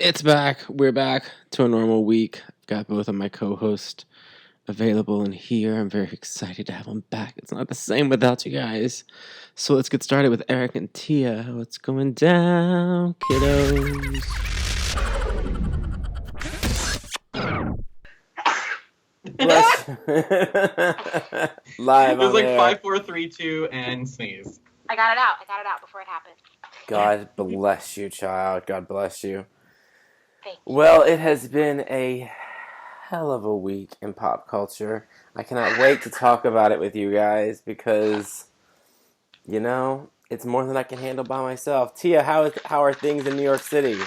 It's back. We're back to a normal week. I've got both of my co-hosts available in here. I'm very excited to have them back. It's not the same without you guys. So let's get started with Eric and Tia. What's going down, kiddos? Bless. Live It was on like air. 5, 4, 3, 2, and sneeze. I got it out before it happened. God bless you, child. God bless you. Thank you. Well, it has been a hell of a week in pop culture. I cannot wait to talk about it with you guys because, you know, it's more than I can handle by myself. Tia, how are things in New York City?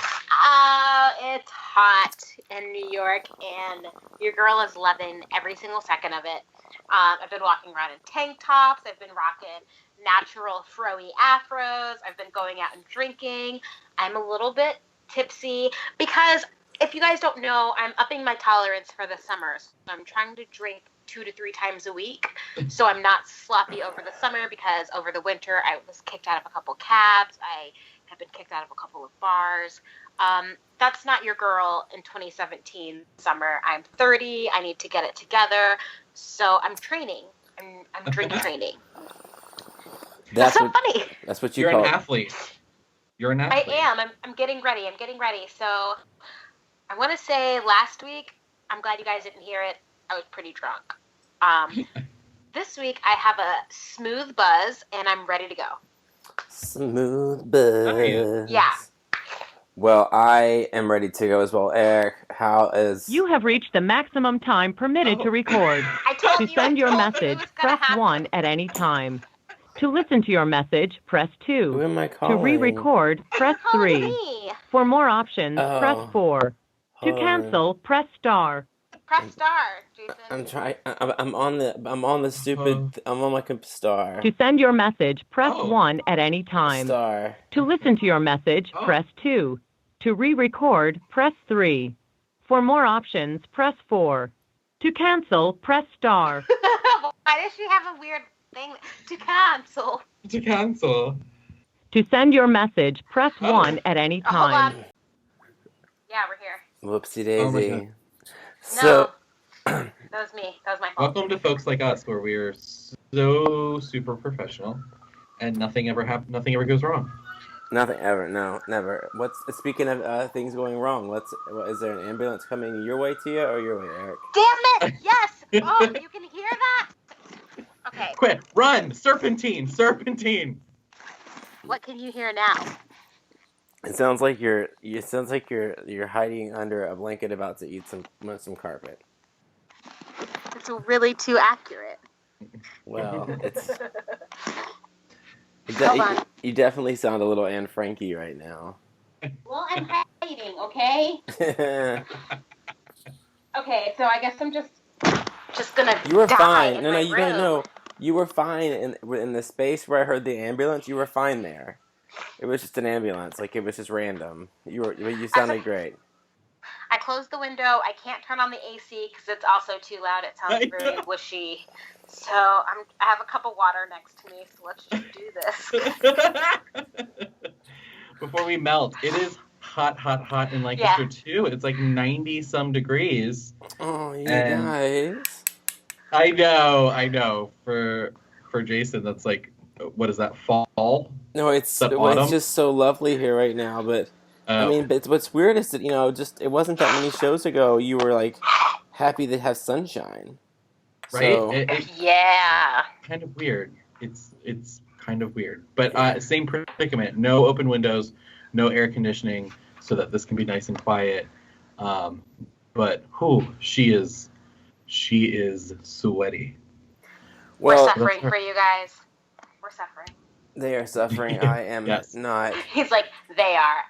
It's hot in New York, and your girl is loving every single second of it. I've been walking around in tank tops. I've been rocking natural froey afros. I've been going out and drinking. I'm a little bit tipsy because if you guys don't know, I'm upping my tolerance for the summer. So I'm trying to drink 2 to 3 times a week so I'm not sloppy over the summer, because over the winter I was kicked out of a couple cabs. I have been kicked out of a couple of bars. That's not your girl in 2017 summer. I'm 30. I need to get it together. So I'm training. I'm drink training. That's so funny. That's what you You're call an it. athlete. You're an athlete. I am. I'm getting ready. So I want to say last week, I'm glad you guys didn't hear it, I was pretty drunk. This week I have a smooth buzz and I'm ready to go. Smooth buzz. Yeah. Well, I am ready to go as well. Eric, how is... You have reached the maximum time permitted to record. I told To you. send your it message, was gonna press happen. 1 at any time. To listen to your message, press Who 2. am I To calling? re-record, press Calling 3. me. For more options, Oh. press 4. To Hold on. cancel, press star. Press star, Jason. I'm trying. I'm on the stupid. I'm on my star. To send your message, press Oh. 1 at any time. Star. To listen to your message, Oh. press 2. To re-record, press 3. For more options, press 4. To cancel, press star. Why does she have a weird thing to cancel? To cancel. To send your message, press Oh. 1 at any Hold time. on. Yeah, we're here. Whoopsie Oh my daisy. God. So, That was me. That was my fault. Welcome to folks like us, where we are so super professional, and nothing ever happens. Nothing ever goes wrong. nothing ever. No, never. Speaking of things going wrong? Is there an ambulance coming your way, Tia, or your way, Eric? Damn it! Yes! Oh, you can hear that? Okay, Quit! Run! Serpentine! Serpentine! what can you hear now? It sounds like you're hiding under a blanket about to eat some carpet. It's really too accurate. Well, it's. Hold on. You definitely sound a little Anne Frankie right now. Well, I'm hiding, okay? Okay, so I guess I'm just gonna You were die fine. in No, my you don't room. know. You were fine in the space where I heard the ambulance. You were fine there. It was just an ambulance. Like, it was just random. You sounded great. I closed the window. I can't turn on the AC because it's also too loud. It sounds very whooshy. So I have a cup of water next to me. So let's just do this. Before we melt, it is hot in Lancaster too. It's like 90 some degrees. Oh, you And- guys. I know. For Jason, that's like, what is that, fall? No, it's autumn? just so lovely here right now. But I mean, but what's weird is that it wasn't that many shows ago you were like happy to have sunshine. right? So, It's Yeah. kind of weird. It's kind of weird. But same predicament. No open windows, no air conditioning, so that this can be nice and quiet. But she is sweaty. We're well, suffering for you guys. We're suffering. they are suffering. I am Yes. not. He's like, they are.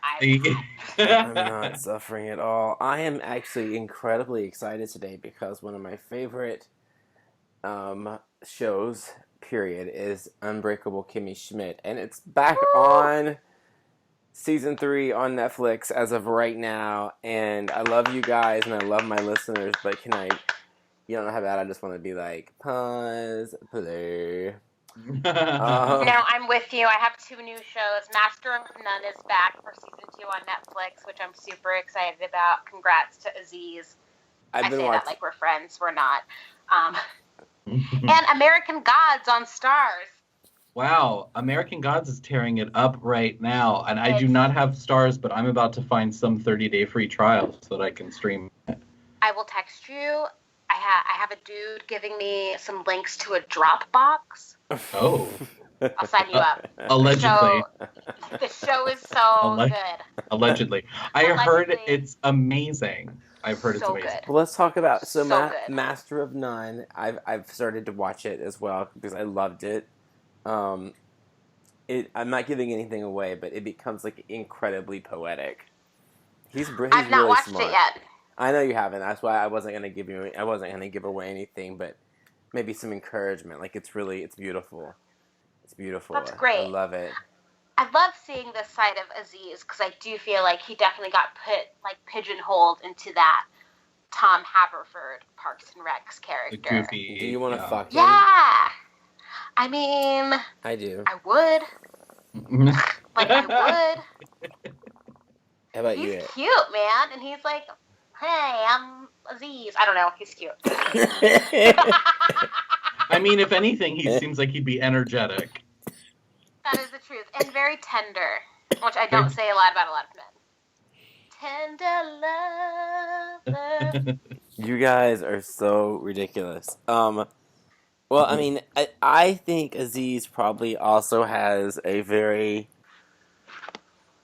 I'm not suffering at all. I am actually incredibly excited today because one of my favorite shows, period, is Unbreakable Kimmy Schmidt. And it's back on season 3 on Netflix as of right now. And I love you guys and I love my listeners, but you don't know how bad I just want to be like, pause, play. No, I'm with you. I have 2 new shows. Master of None is back for season 2 on Netflix, which I'm super excited about. Congrats to Aziz. I say that like we're friends. We're not. And American Gods on Stars. Wow, American Gods is tearing it up right now, and I do not have Stars, but I'm about to find some 30-day free trial so that I can stream it. I will text you. I have a dude giving me some links to a Dropbox. Oh. I'll sign you up. Allegedly. The show is so good. Allegedly. I heard it's amazing. I've heard it's amazing. Good. Well, let's talk about good. Master of None. I've started to watch it as well because I loved it. I'm not giving anything away, but it becomes like incredibly poetic. He's I've not really watched smart. it yet. I know you haven't. That's why I wasn't gonna give away anything, but maybe some encouragement. Like it's beautiful. It's beautiful. That's great. I love it. I love seeing this side of Aziz because I do feel like he definitely got pigeonholed into that Tom Haverford Parks and Rec's character. The goofy. Do you want to fuck him? Yeah. I mean, I do. I would. I would. How about he's you? He's cute, man, and he's like, "Hey, I'm Aziz." I don't know. He's cute. I mean, if anything, he seems like he'd be energetic. That is the truth, and very tender, which I don't say a lot about a lot of men. Tender lover. You guys are so ridiculous. Well, I mean, I think Aziz probably also has a very...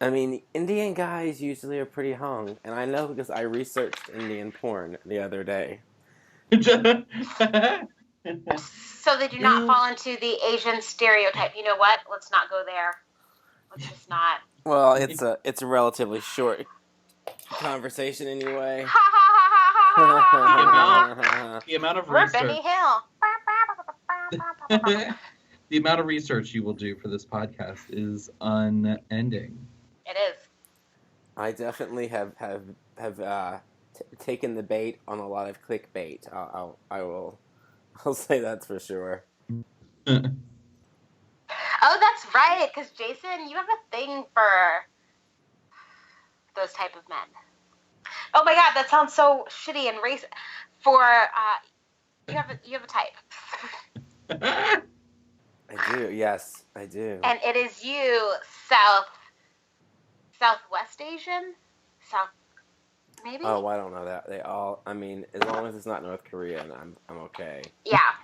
I mean, Indian guys usually are pretty hung, and I know because I researched Indian porn the other day. So they do not fall into the Asian stereotype. You know what? Let's not go there. Let's just not. Well, it's a relatively short conversation anyway. The amount of We're research. Benny Hill. The amount of research you will do for this podcast is unending. It is. I definitely have taken the bait on a lot of clickbait. I'll say that's for sure. Oh, that's right. Because Jason, you have a thing for those type of men. Oh my God, that sounds so shitty and racist. For you have a type. I do. Yes, I do. And it is you, Southwest Asian, maybe. Oh, I don't know that. They all. I mean, as long as it's not North Korea, I'm okay. Yeah.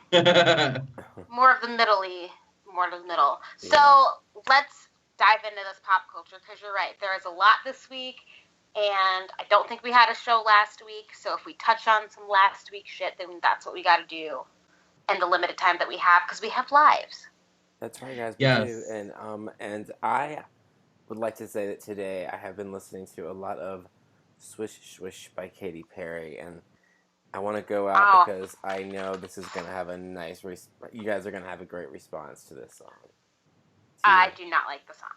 More of the middle. Yeah. So let's dive into this pop culture because you're right. There is a lot this week, and I don't think we had a show last week. So if we touch on some last week shit, then that's what we got to do in the limited time that we have because we have lives. That's right, guys. Yes. We do. And I would like to say that today I have been listening to a lot of Swish Swish by Katy Perry, and I want to go out because I know this is going to have a nice you guys are going to have a great response to this song. So, I do not like the song.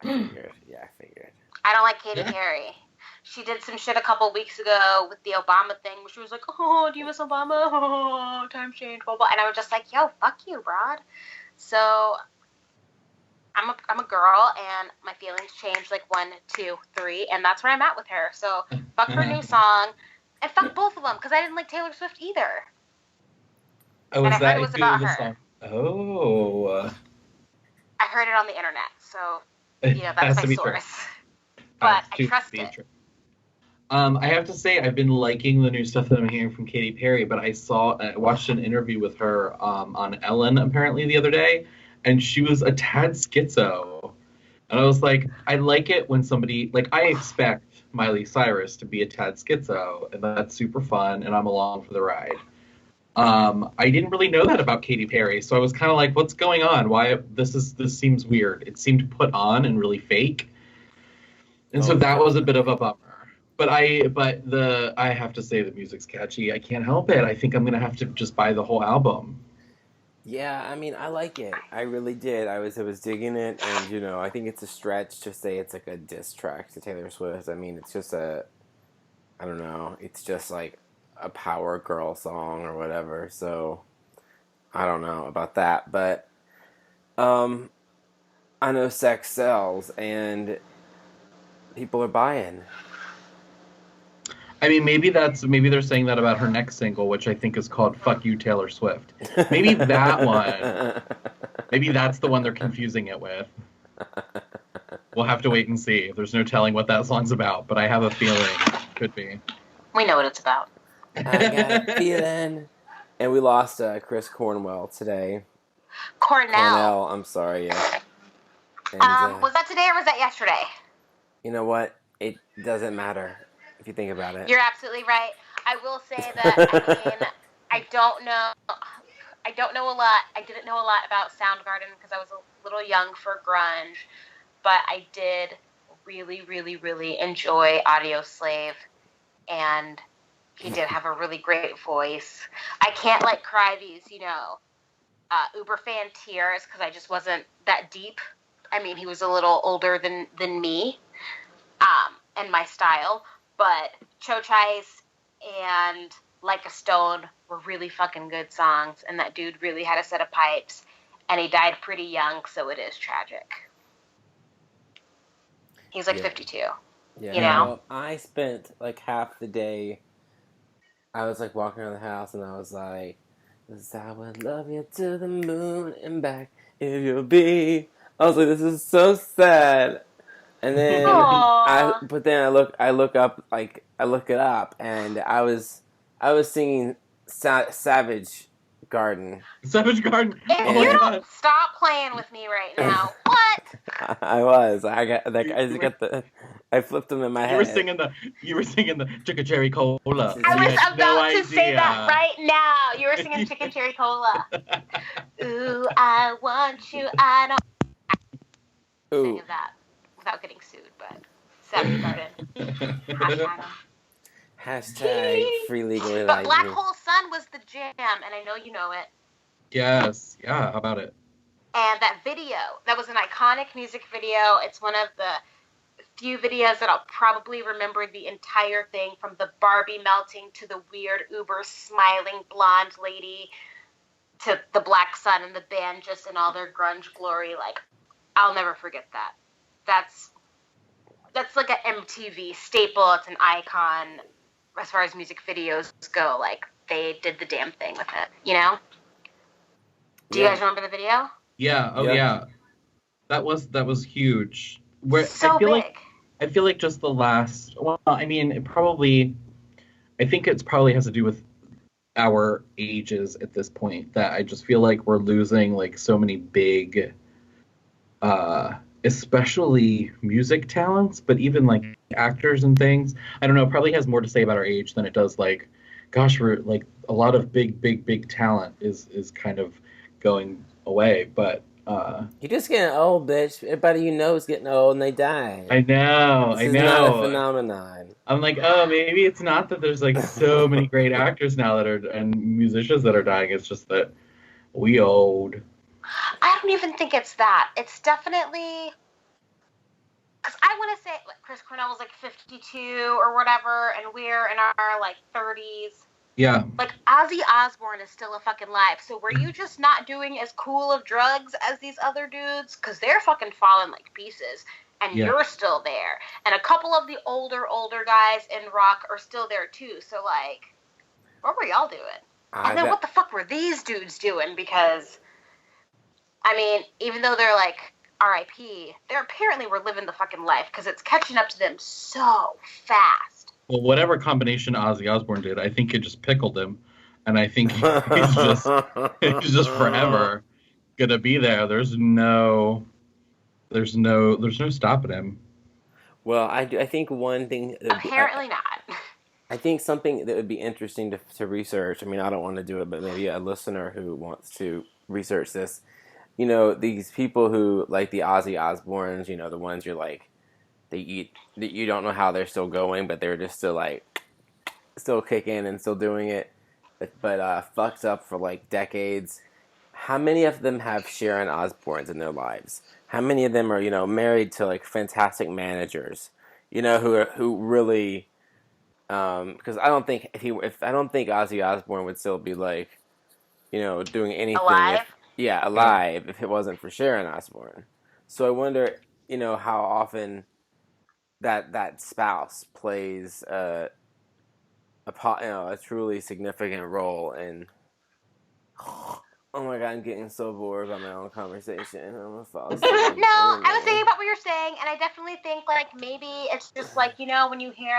I figured. Yeah, I figured. I don't like Katy Perry. She did some shit a couple weeks ago with the Obama thing where she was like, "Oh, do you miss Obama? Oh, times change, blah, blah." And I was just like, "Yo, fuck you, broad." So I'm a girl, and my feelings change like 1, 2, 3, and that's where I'm at with her. So fuck her new song, and fuck both of them, because I didn't like Taylor Swift either. Oh, and is that it was about her. Song? Oh. I heard it on the internet, so that's my source. But I trust it. I have to say, I've been liking the new stuff that I'm hearing from Katy Perry, but I watched an interview with her on Ellen apparently the other day, and she was a tad schizo. And I was like, I like it when somebody, like, I expect Miley Cyrus to be a tad schizo, and that's super fun, and I'm along for the ride. I didn't really know that about Katy Perry, so I was kind of like, what's going on? Why this seems weird. It seemed put on and really fake. And so that was a bit of a bummer. But I have to say the music's catchy. I can't help it. I think I'm going to have to just buy the whole album. Yeah, I mean, I like it. I really did. I was digging it, and I think it's a stretch to say it's like a diss track to Taylor Swift. I mean, it's just I don't know. It's just like a power girl song or whatever. So I don't know about that, but I know sex sells, and people are buying. I mean, maybe they're saying that about her next single, which I think is called "Fuck You, Taylor Swift." Maybe that one. Maybe that's the one they're confusing it with. We'll have to wait and see. There's no telling what that song's about, but I have a feeling it could be. We know what it's about. I got a feeling. And we lost Chris Cornwell today. Cornell. I'm sorry, yeah. And, was that today or was that yesterday? You know what? It doesn't matter if you think about it. You're absolutely right. I will say that, I don't know a lot. I didn't know a lot about Soundgarden because I was a little young for grunge, but I did really, really, really enjoy Audioslave, and he did have a really great voice. I can't cry these, uber fan tears because I just wasn't that deep. I mean, he was a little older than me, and my style, but Cho Chai's and Like a Stone were really fucking good songs, and that dude really had a set of pipes, and he died pretty young, so it is tragic. He's 52. Yeah. You know? Well, I spent half the day, I was walking around the house, and I was like, "'Cause I would love you to the moon and back if you'll be." I was like, "This is so sad." And then I look it up, and I was singing Savage Garden. Savage Garden. If Oh my you God. don't stop playing with me right now, what? I was. I flipped them in my head. You were singing the Chicken Cherry Cola. I was about to say that right now. You were singing Chicken Cherry Cola. Ooh, I want you. I don't. Singing that without getting sued, but Savage Garden. Hashtag free legal. But Black Hole Sun was the jam, and I know you know it. Yes. Yeah. How about it? And that video, that was an iconic music video. It's one of the few videos that I'll probably remember the entire thing, from the Barbie melting to the weird uber smiling blonde lady to the Black Sun and the band just in all their grunge glory. I'll never forget that. That's an MTV staple. It's an icon as far as music videos go. They did the damn thing with it, Do you guys remember the video? Yeah. Oh yeah. That was huge. So big. I feel like just the last. Well, I mean, I think it's probably has to do with our ages at this point. That I just feel like we're losing so many big, especially music talents, but even actors and things. I don't know. It probably has more to say about our age than it does gosh, we're a lot of big talent is kind of going away, but you're just getting old, bitch. Everybody you know is getting old and they die. I know. This is not a phenomenon. I'm maybe it's not that there's so many great actors now and musicians that are dying. It's just that we old. I don't even think it's that. It's definitely, because I want to say Chris Cornell was 52 or whatever, and we're in our 30s. Yeah. Ozzy Osbourne is still a fucking live. So were you just not doing as cool of drugs as these other dudes? Because they're fucking falling like pieces, and you're still there. And a couple of the older guys in rock are still there too. So what were y'all doing? And then what the fuck were these dudes doing? Because, I mean, even though they're R.I.P., they apparently were living the fucking life, because it's catching up to them so fast. Well, whatever combination Ozzy Osbourne did, I think it just pickled him, and I think he's just forever gonna be there. There's no stopping him. Well, I think one thing. Apparently not. I think something that would be interesting to research. I mean, I don't want to do it, but maybe a listener who wants to research this. These people who the Ozzy Osbournes. The ones you're you don't know how they're still going, but they're just still kicking and still doing it, but fucked up for decades. How many of them have Sharon Osbournes in their lives? How many of them are married to fantastic managers? Who really, because I don't think I don't think Ozzy Osbourne would still be doing anything. Alive? Yeah, alive if it wasn't for Sharon Osbourne. So I wonder, how often that spouse plays a truly significant role in. Oh my god, I'm getting so bored by my own conversation. I'm gonna fall asleep. No, I was thinking about what you're saying, and I definitely think maybe it's just when you hear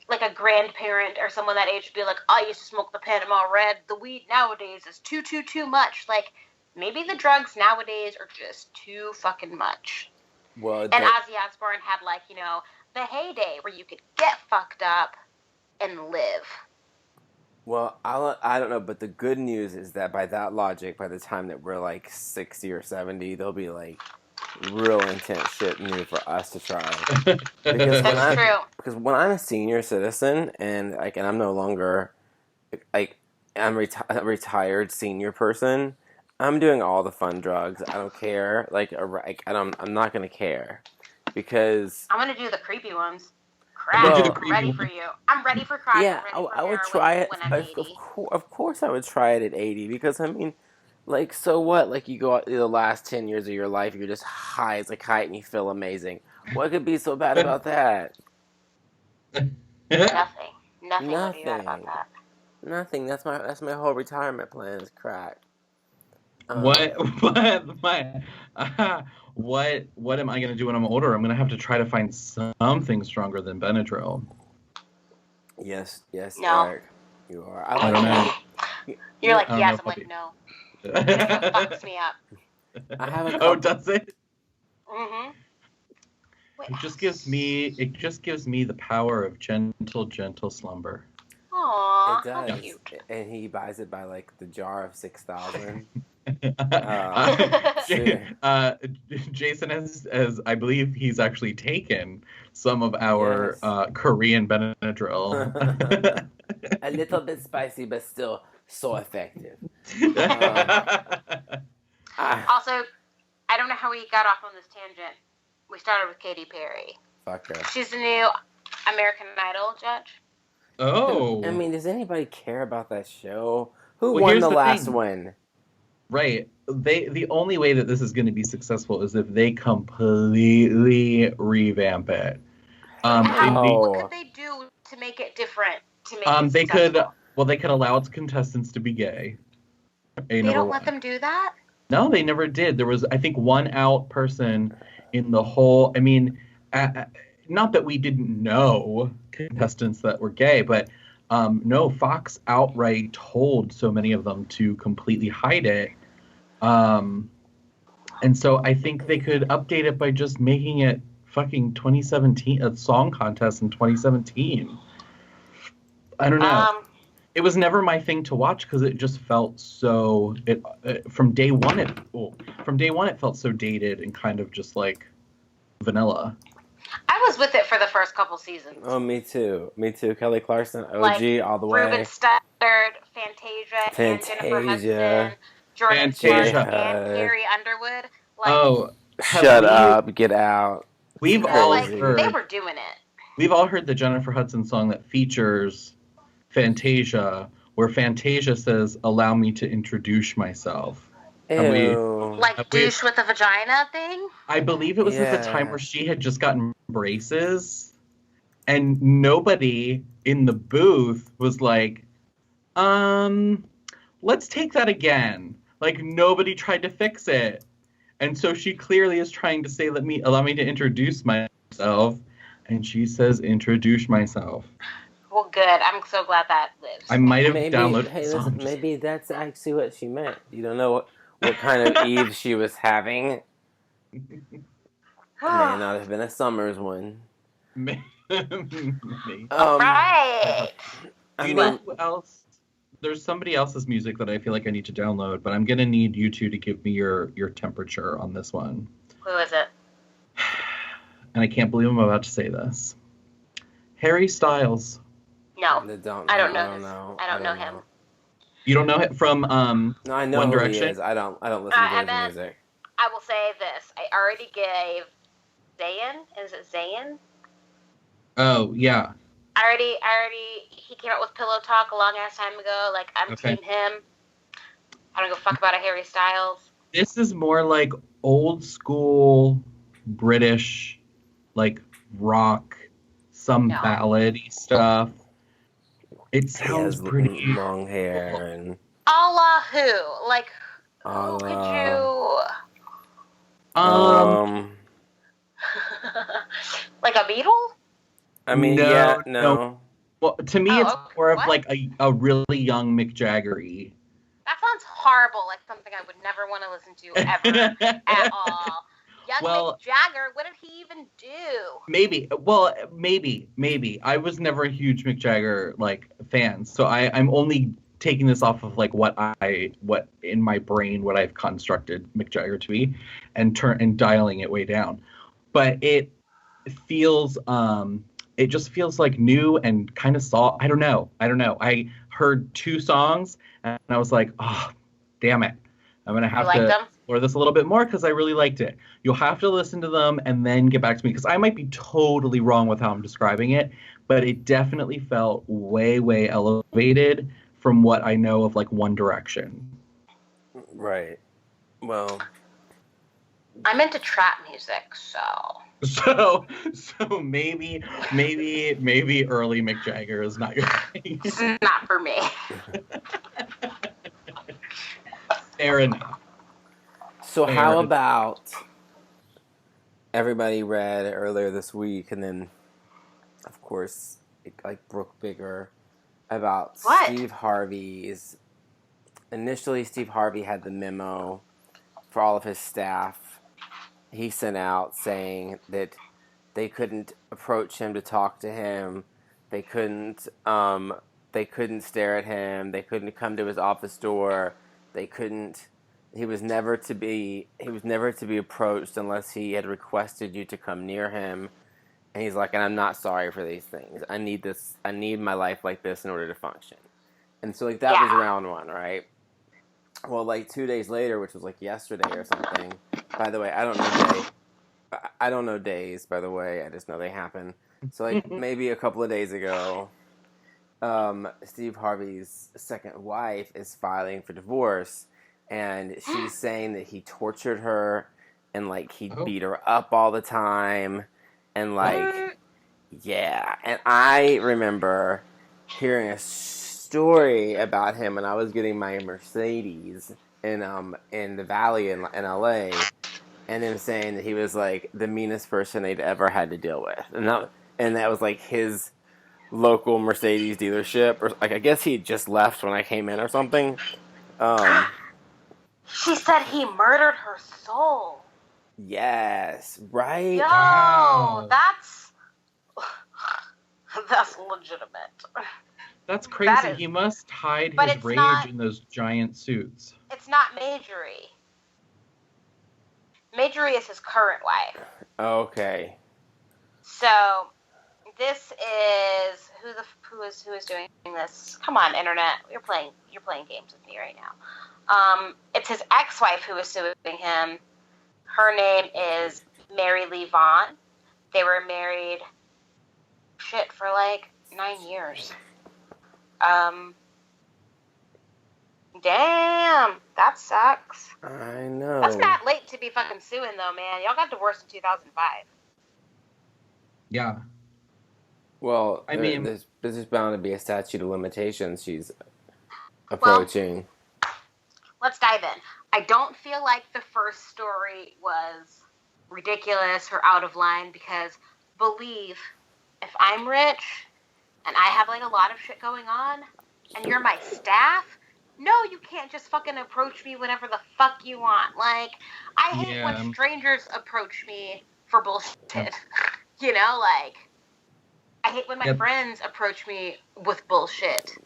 like a grandparent or someone that age be like, I used to smoke the Panama Red. The weed nowadays is too much. Maybe the drugs nowadays are just too fucking much. Well, and Ozzy Osbourne had the heyday where you could get fucked up and live. Well, I don't know, but the good news is that by that logic, by the time that we're 60 or 70, there'll be real intense shit new for us to try. That's true. Because when I'm a senior citizen and I'm no longer I'm a retired senior person, I'm doing all the fun drugs. I don't care. I'm not gonna care because I'm gonna do the creepy ones. Crack. I'm ready for you. I'm ready for crack. Yeah, I would try it. When I'm 80. Of course, I would try it at 80 because so what? You go out the last 10 years of your life, you're just high as a kite and you feel amazing. What could be so bad about that? Nothing would be bad about that. Nothing. That's my whole retirement plan is crack. What am I gonna do when I'm older? I'm gonna have to try to find something stronger than Benadryl. Yes, no. Eric, you are. I don't know. You're like, yes. I'm like, no. It fucks me up. I have a couple. Oh, does it? Mm-hmm. It just gives me the power of gentle slumber. Aww, it does. How cute. And he buys it by the jar of 6,000. Jason has I believe he's actually taken some of our Korean Benadryl. A little bit spicy, but still so effective. Also, I don't know how we got off on this tangent. We started with Katy Perry. Fuck her. She's the new American Idol judge. Oh. I mean, does anybody care about that show? Who won the last one? Right. The only way that this is going to be successful is if they completely revamp it. What could they do to make it different? To make it successful? They could allow its contestants to be gay. They don't let them do that? No, they never did. There was, I think, one out person in the whole. I mean, not that we didn't know contestants that were gay, but no, Fox outright told so many of them to completely hide it. And so I think they could update it by just making it fucking 2017, a song contest in 2017. I don't know. It was never my thing to watch because it just felt so. From day one, it felt so dated and kind of just like vanilla. I was with it for the first couple seasons. Oh, me too. Kelly Clarkson, OG, all the way. Ruben Studdard, Fantasia, and Jennifer Hudson, Jordan Clark, and Carrie Underwood. Shut up! Get out. We've all heard. They were doing it. We've all heard the Jennifer Hudson song that features Fantasia, where Fantasia says, "Allow me to introduce myself." Ew. Douche with a vagina thing? I believe it was at the time where she had just gotten braces, and nobody in the booth was like, let's take that again. Nobody tried to fix it. And so she clearly is trying to say, allow me to introduce myself. And she says, introduce myself. Well, good. I'm so glad that lives. I might have downloaded listen, maybe that's actually what she meant. You don't know what kind of eve she was having. It may not have been a summer's one. Maybe. Right. You know who else? There's somebody else's music that I feel like I need to download, but I'm going to need you two to give me your temperature on this one. Who is it? And I can't believe I'm about to say this. Harry Styles. No. I don't know him. You don't know him from No, I know One who Direction? he is. I don't listen to his music. I will say this. I already gave Zayn. Is it Zayn? Oh, yeah. He came out with Pillow Talk a long ass time ago. I'm team him. I don't give a fuck about a Harry Styles. This is more like old school British, like rock, some ballady stuff. It sounds pretty long hair and a la who? Like, who could you? Like a Beatle? I mean, no. Well, to me, it's more of like a really young Mick Jagger-y. That sounds horrible, like something I would never want to listen to ever at all. Young Mick Jagger, what did he even do? Maybe. I was never a huge Mick Jagger fan, so I'm only taking this off of like what in my brain what I've constructed Mick Jagger to be, and dialing it way down. But it feels it just feels like new and kind of soft. I don't know. I heard 2 songs and I was like, oh, damn it. I'm going to have to explore this a little bit more because I really liked it. You'll have to listen to them and then get back to me because I might be totally wrong with how I'm describing it, but it definitely felt way, way elevated from what I know of like One Direction. Right. Well, I'm into trap music, so maybe early Mick Jagger is not your thing. It's not for me. Fair enough. So how about everybody read earlier this week, and then, of course, it broke bigger about what? Steve Harvey's. Initially, Steve Harvey had the memo for all of his staff. He sent out saying that they couldn't approach him to talk to him. They couldn't stare at him. They couldn't come to his office door. They couldn't. He was never to be approached unless he had requested you to come near him. And he's like, and I'm not sorry for these things. I need this. I need my life like this in order to function. And so that was round 1, right? Well, 2 days later, which was yesterday or something. By the way, I don't know days, by the way. I just know they happen. So maybe a couple of days ago, Steve Harvey's second wife is filing for divorce, and she's saying that he tortured her and he beat her up all the time, and yeah. And I remember hearing a story about him when I was getting my Mercedes in the Valley in LA, and him saying that he was the meanest person they'd ever had to deal with, and that was his local Mercedes dealership, or I guess he had just left when I came in or something. She said he murdered her soul. Yes, right? Yo, wow. That's legitimate. That's crazy. He must hide his rage in those giant suits. It's not Majorie. Majorie is his current wife. Okay. So this is who is doing this? Come on, internet. You're playing games with me right now. It's his ex-wife who is suing him. Her name is Mary Lee Vaughn. They were married for 9 years. Damn, that sucks. I know. That's not late to be fucking suing though, man. Y'all got divorced in 2005. Yeah. Well, I mean, there's bound to be a statute of limitations she's approaching. Well, let's dive in. I don't feel like the first story was ridiculous or out of line because, believe, if I'm rich and I have a lot of shit going on and you're my staff, no, you can't just fucking approach me whenever the fuck you want. I hate when strangers approach me for bullshit. You know, I hate when my friends approach me with bullshit.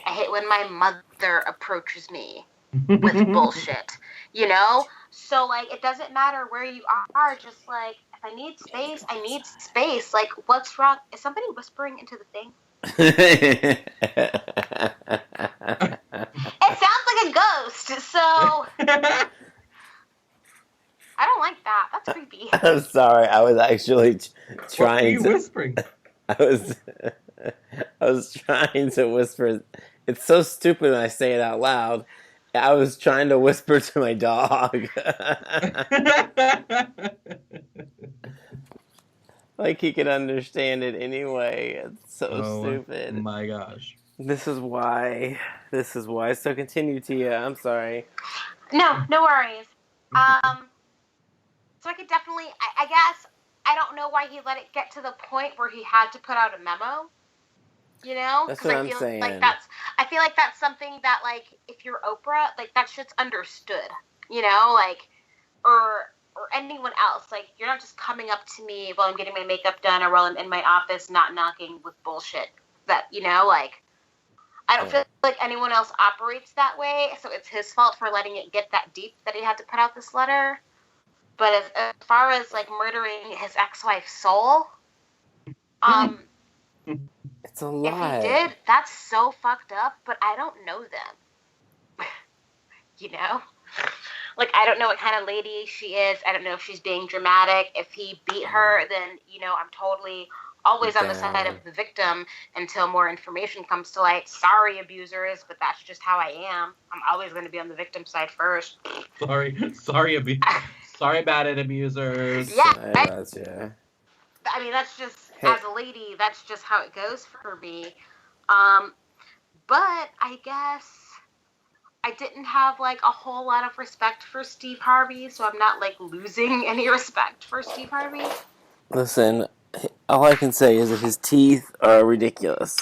I hate when my mother approaches me with bullshit. You know? So, it doesn't matter where you are. Just, if I need space, I need space. What's wrong? Is somebody whispering into the thing? It sounds like a ghost, so I don't like that. That's creepy. I'm sorry. I was actually trying to... What were you whispering? I was trying to whisper. It's so stupid when I say it out loud. I was trying to whisper to my dog. Like he could understand it anyway. It's so stupid. My gosh. This is why. So continue, Tia. I'm sorry. No worries. So I could definitely, I guess, I don't know why he let it get to the point where he had to put out a memo. You know? That's what I'm saying. I feel like that's something that, like, if you're Oprah, like, that shit's understood. You know? Like, or anyone else. Like, you're not just coming up to me while I'm getting my makeup done or while I'm in my office not knocking with bullshit. That, you know, like, I don't feel like anyone else operates that way, so it's his fault for letting it get that deep that he had to put out this letter. But as far as, like, murdering his ex-wife's soul, it's a lie. If he did, that's so fucked up, but I don't know them. You know? Like, I don't know what kind of lady she is. I don't know if she's being dramatic. If he beat her, then, you know, I'm totally always on the side of the victim until more information comes to light. Sorry, abusers, but that's just how I am. I'm always going to be on the victim side first. Sorry about it, abusers. Yeah. I mean, that's just, as a lady, that's just how it goes for me. But I guess I didn't have, like, a whole lot of respect for Steve Harvey, so I'm not, like, losing any respect for Steve Harvey. Listen, all I can say is that his teeth are ridiculous.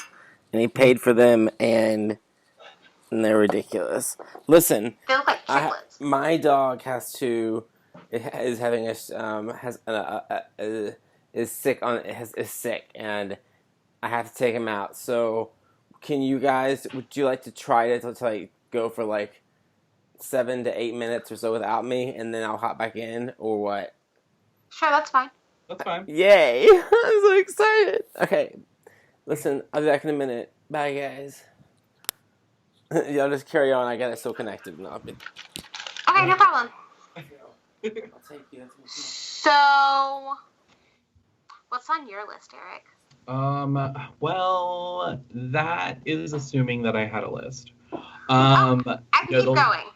And he paid for them, and they're ridiculous. Listen, they look like chiclets. My dog is sick, and I have to take him out. So, would you like to try to like go for like 7 to 8 minutes or so without me, and then I'll hop back in, or what? Sure, that's fine. That's fine. Yay! I'm so excited. Okay, listen, I'll be back in a minute. Bye, guys. Y'all just carry on. I got it still connected. Okay, no problem. I'll take you. So, what's on your list, Eric? Well, that is assuming that I had a list. I can keep going.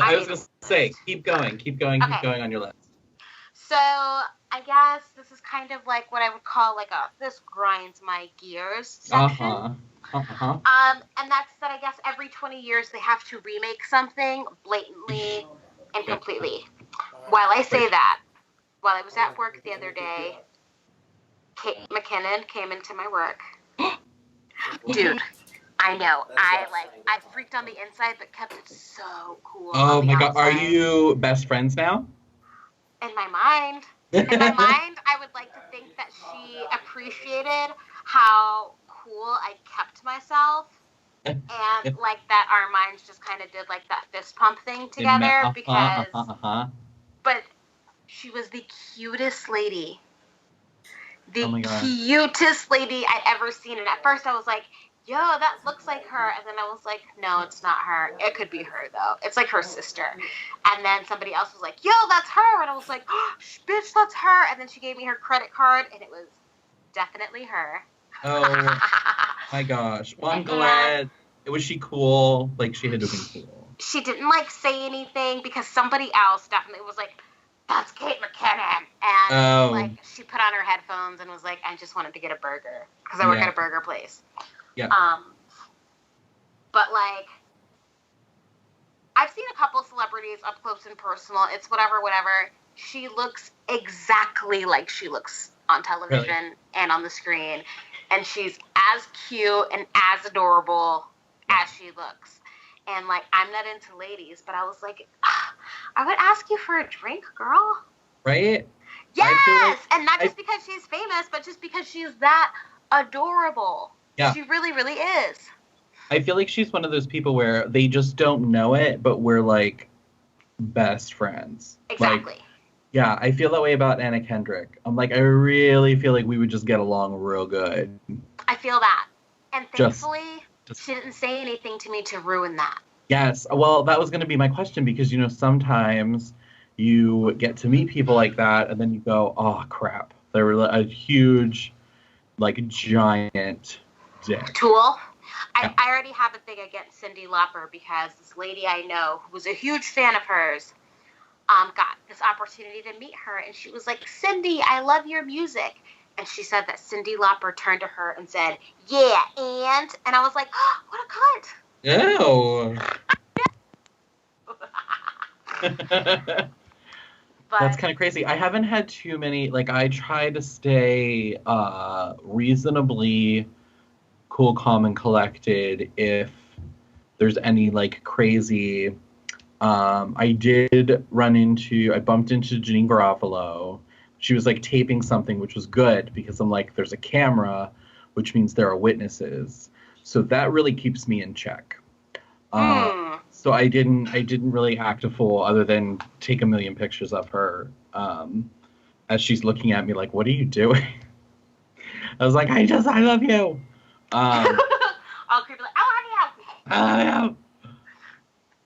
I was going to say, keep going on your list. So, I guess this is kind of like what I would call like this grinds my gears section. And that's that I guess every 20 years they have to remake something blatantly and completely. While I say that, while I was at work the other day, Kate McKinnon came into my work. Dude, I know. I freaked on the inside, but kept it so cool. Oh my God. Are you best friends now? In my mind. I would like to think that she appreciated how cool I kept myself. And like that our minds just kind of did like that fist pump thing together because but she was the cutest lady. Cutest lady I'd ever seen. And at first I was like, yo, that looks like her. And then I was like, no, it's not her. It could be her, though. It's like her sister. And then somebody else was like, yo, that's her. And I was like, oh, bitch, that's her. And then she gave me her credit card, and it was definitely her. Oh, my gosh. Well, I'm glad. Was she cool? Like, she had to be cool. She didn't, like, say anything because somebody else definitely was like, that's Kate McKinnon. And, like, she put on her headphones and was like, I just wanted to get a burger because I work at a burger place. Yeah. But like, I've seen a couple celebrities up close and personal. It's whatever. She looks exactly like she looks on television and on the screen, and she's as cute and as adorable as she looks. And like, I'm not into ladies, but I was like, I would ask you for a drink, girl. Right? Yes, and not just because she's famous, but just because she's that adorable. Yeah. She really, really is. I feel like she's one of those people where they just don't know it, but we're, like, best friends. Exactly. Like, yeah, I feel that way about Anna Kendrick. I'm like, I really feel like we would just get along real good. I feel that. And thankfully, she didn't say anything to me to ruin that. Yes. Well, that was going to be my question because, you know, sometimes you get to meet people like that and then you go, oh, crap. They were a huge, like, giant dick. Tool? I already have a thing against Cyndi Lauper because this lady I know who was a huge fan of hers got this opportunity to meet her, and she was like, Cyndi, I love your music. And she said that Cyndi Lauper turned to her and said, yeah, and I was like, oh, what a cunt. Oh. That's kind of crazy. I haven't had too many, like, I try to stay reasonably cool, calm, and collected if there's any, like, crazy. I bumped into Janine Garofalo. She was, like, taping something, which was good, because I'm like, there's a camera, which means there are witnesses. So that really keeps me in check. So I didn't really act a fool other than take a million pictures of her as she's looking at me like, what are you doing? I was like, I love you. All creepy, like, I love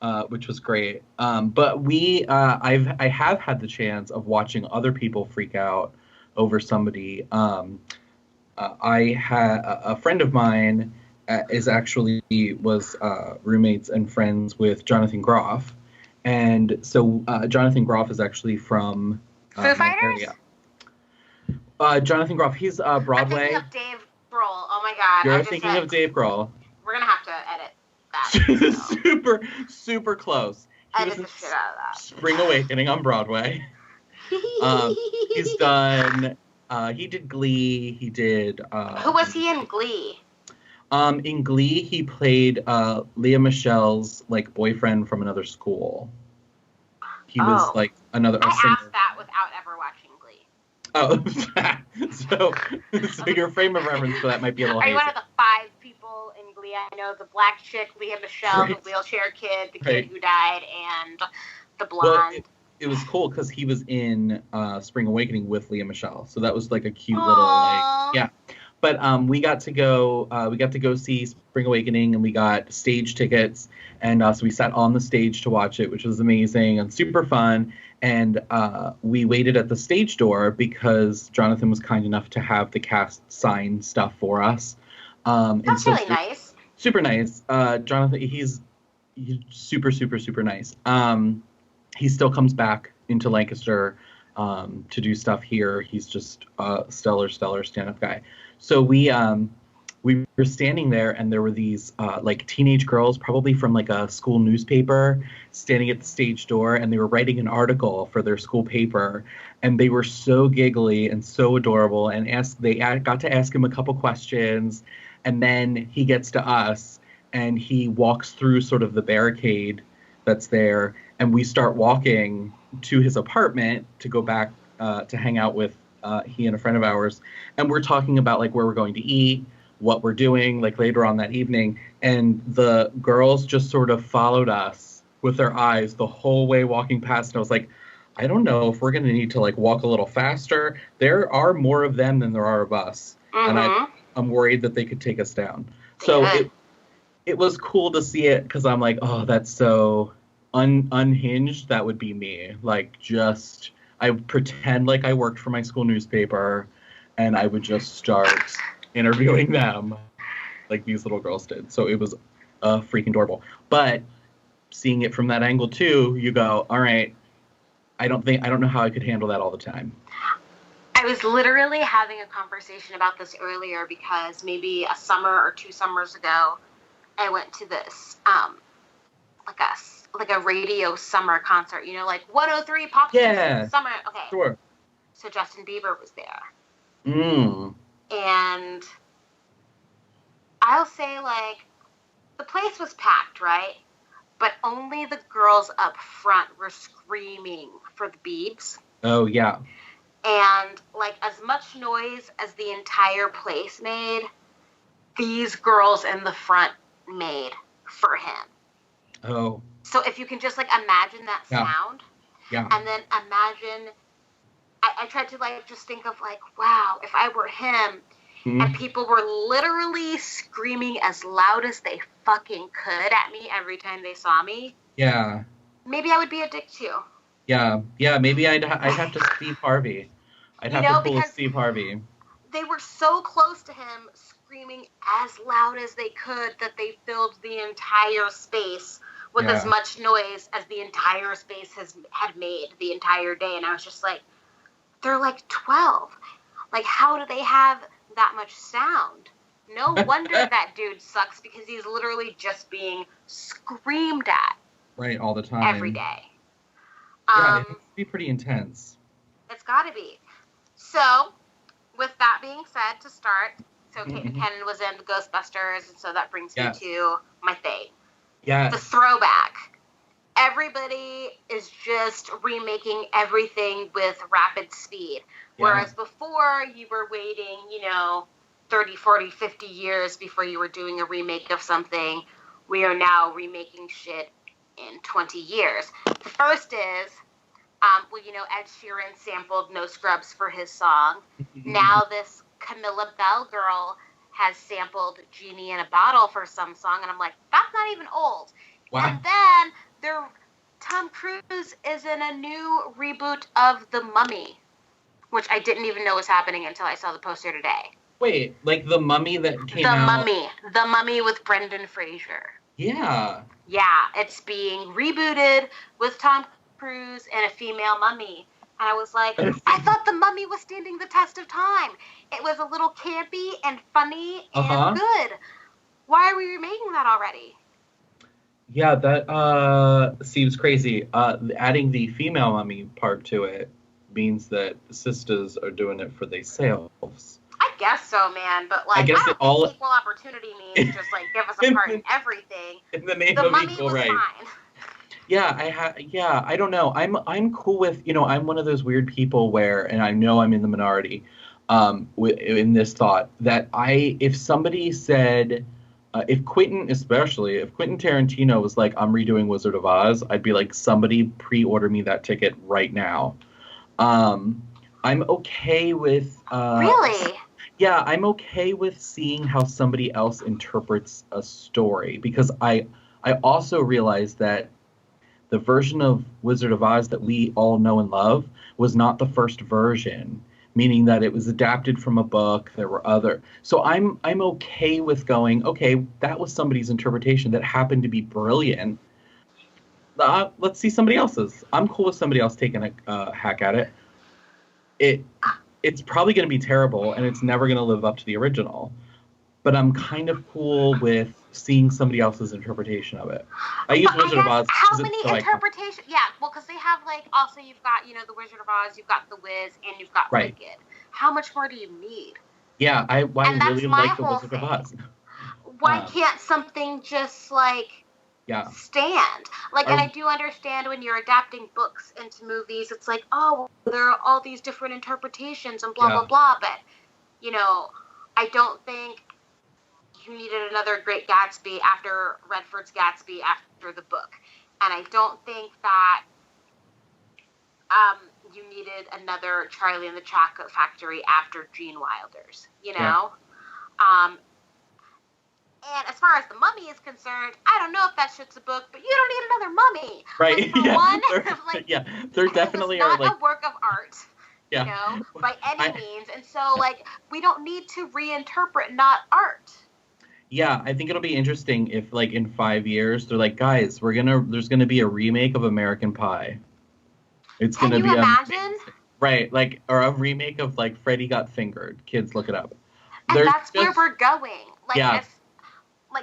you. Which was great. But I have had the chance of watching other people freak out over somebody. I had a friend of mine was roommates and friends with Jonathan Groff, and so Jonathan Groff is actually from Foo Fighters? Area. Jonathan Groff, he's Broadway. I'm thinking of Dave Grohl. Oh my God! You're thinking of Dave Grohl. We're gonna have to edit that. Super, super close. Edit the shit out of that. Spring Awakening on Broadway. He's done. He did Glee. He did. Who was he in Glee? In Glee, he played Lea Michelle's like boyfriend from another school. He was like another. I asked that without ever watching Glee. So your frame of reference for that might be a little. Are you one of the 5 people in Glee? I know the black chick, Lea Michele, right. The wheelchair kid, the kid who died, and the blonde. Well, it was cool because he was in Spring Awakening with Lea Michele, so that was like a cute little like yeah. But we got to go see Spring Awakening, and we got stage tickets, and so we sat on the stage to watch it, which was amazing and super fun. And we waited at the stage door because Jonathan was kind enough to have the cast sign stuff for us. That's really nice. Super nice. Jonathan, he's super, super, super nice. He still comes back into Lancaster to do stuff here. He's just a stellar stand-up guy. So we were standing there, and there were these like teenage girls, probably from like a school newspaper, standing at the stage door, and they were writing an article for their school paper, and they were so giggly and so adorable. And they got to ask him a couple questions, and then he gets to us, and he walks through sort of the barricade that's there, and we start walking to his apartment to go back to hang out with he and a friend of ours, and we're talking about like where we're going to eat, what we're doing like later on that evening, and the girls just sort of followed us with their eyes the whole way walking past, and I was like, I don't know if we're going to need to like walk a little faster. There are more of them than there are of us, and I'm worried that they could take us down. So it was cool to see it because I'm like, oh, that's so unhinged. That would be me. Like just I would pretend like I worked for my school newspaper, and I would just start interviewing them like these little girls did. So it was freaking adorable. But seeing it from that angle too, you go, all right, I don't know how I could handle that all the time. I was literally having a conversation about this earlier because maybe a summer or 2 summers ago, I went to this like a radio summer concert, you know, like 103 Pop Summer. Okay. Sure. So Justin Bieber was there. And I'll say, like, the place was packed, right? But only the girls up front were screaming for the Biebs. Oh, yeah. And, like, as much noise as the entire place made, these girls in the front made for him. Oh. So if you can just, like, imagine that sound. Yeah. And then imagine, I tried to, like, just think of, like, wow, if I were him, and people were literally screaming as loud as they fucking could at me every time they saw me. Yeah. Maybe I would be a dick, too. Yeah. Yeah, maybe I'd have to Steve Harvey. I'd have to pull a Steve Harvey. They were so close to him, screaming as loud as they could that they filled the entire space with as much noise as the entire space had made the entire day. And I was just like, they're like 12. Like, how do they have that much sound? No wonder that dude sucks, because he's literally just being screamed at. Right, all the time. Every day. Yeah, it has to be pretty intense. It's gotta be. So, with that being said, to start, so Kate McKinnon was in Ghostbusters, and so that brings me to my thing. Yeah. The throwback. Everybody is just remaking everything with rapid speed. Whereas before, you were waiting, 30, 40, 50 years before you were doing a remake of something. We are now remaking shit in 20 years. The first is, Ed Sheeran sampled No Scrubs for his song. Now this Camilla Bell girl has sampled Genie in a Bottle for some song, and I'm like, that's not even old. Wow. And then Tom Cruise is in a new reboot of The Mummy, which I didn't even know was happening until I saw the poster today. Wait, like The Mummy that came out? The Mummy with Brendan Fraser. Yeah. Yeah, it's being rebooted with Tom Cruise and a female mummy. And I was like, I thought The Mummy was standing the test of time. It was a little campy and funny and good. Why are we remaking that already? Yeah, that seems crazy. Adding the female mummy part to it means that sisters are doing it for themselves. I guess so, man. But I don't think equal opportunity means just give us a part in everything. In the name of equal right. Fine. Yeah, I don't know. I'm cool with, I'm one of those weird people where, and I know I'm in the minority, in this thought that if somebody said, if Quentin Tarantino was like, I'm redoing Wizard of Oz, I'd be like, somebody pre-order me that ticket right now. I'm okay with. Really? Yeah, I'm okay with seeing how somebody else interprets a story, because I also realize that the version of Wizard of Oz that we all know and love was not the first version, meaning that it was adapted from a book. There were other. So I'm okay with going, okay, that was somebody's interpretation that happened to be brilliant. Let's see somebody else's. I'm cool with somebody else taking a hack at it. It's probably going to be terrible, and it's never going to live up to the original. But I'm kind of cool with seeing somebody else's interpretation of it. I use Wizard of Oz. How many interpretations? Yeah, well, because they have also you've got the Wizard of Oz, you've got the Wiz, and you've got Wicked. How much more do you need? Yeah, I really like the Wizard of Oz. Why can't something just stand? And I do understand when you're adapting books into movies, it's like, oh, there are all these different interpretations and blah blah blah. But I don't think you needed another Great Gatsby after Redford's Gatsby after the book. And I don't think that you needed another Charlie and the Chocolate Factory after Gene Wilder's, And as far as The Mummy is concerned, I don't know if that shit's a book, but you don't need another mummy. Right. There definitely are not a work of art. By any means. And so, we don't need to reinterpret not art. Yeah, I think it'll be interesting if, in 5 years, they're like, guys, there's gonna be a remake of American Pie. It's gonna be Can you imagine? Right, or a remake of, Freddy Got Fingered. Kids, look it up. And that's where we're going.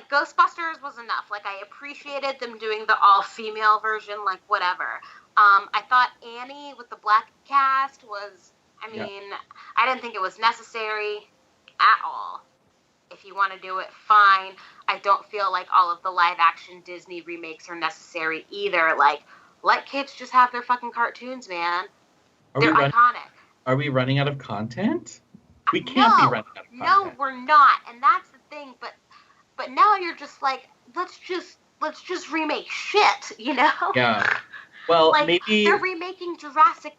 Ghostbusters was enough. I appreciated them doing the all-female version, whatever. I thought Annie with the black cast was, I didn't think it was necessary at all. If you want to do it, fine. I don't feel like all of the live-action Disney remakes are necessary either. Let kids just have their fucking cartoons, man. They're iconic. Are we running out of content? We can't be running out of content. No, we're not. And that's the thing. But now you're just let's just remake shit, Yeah. Well, maybe they're remaking Jurassic.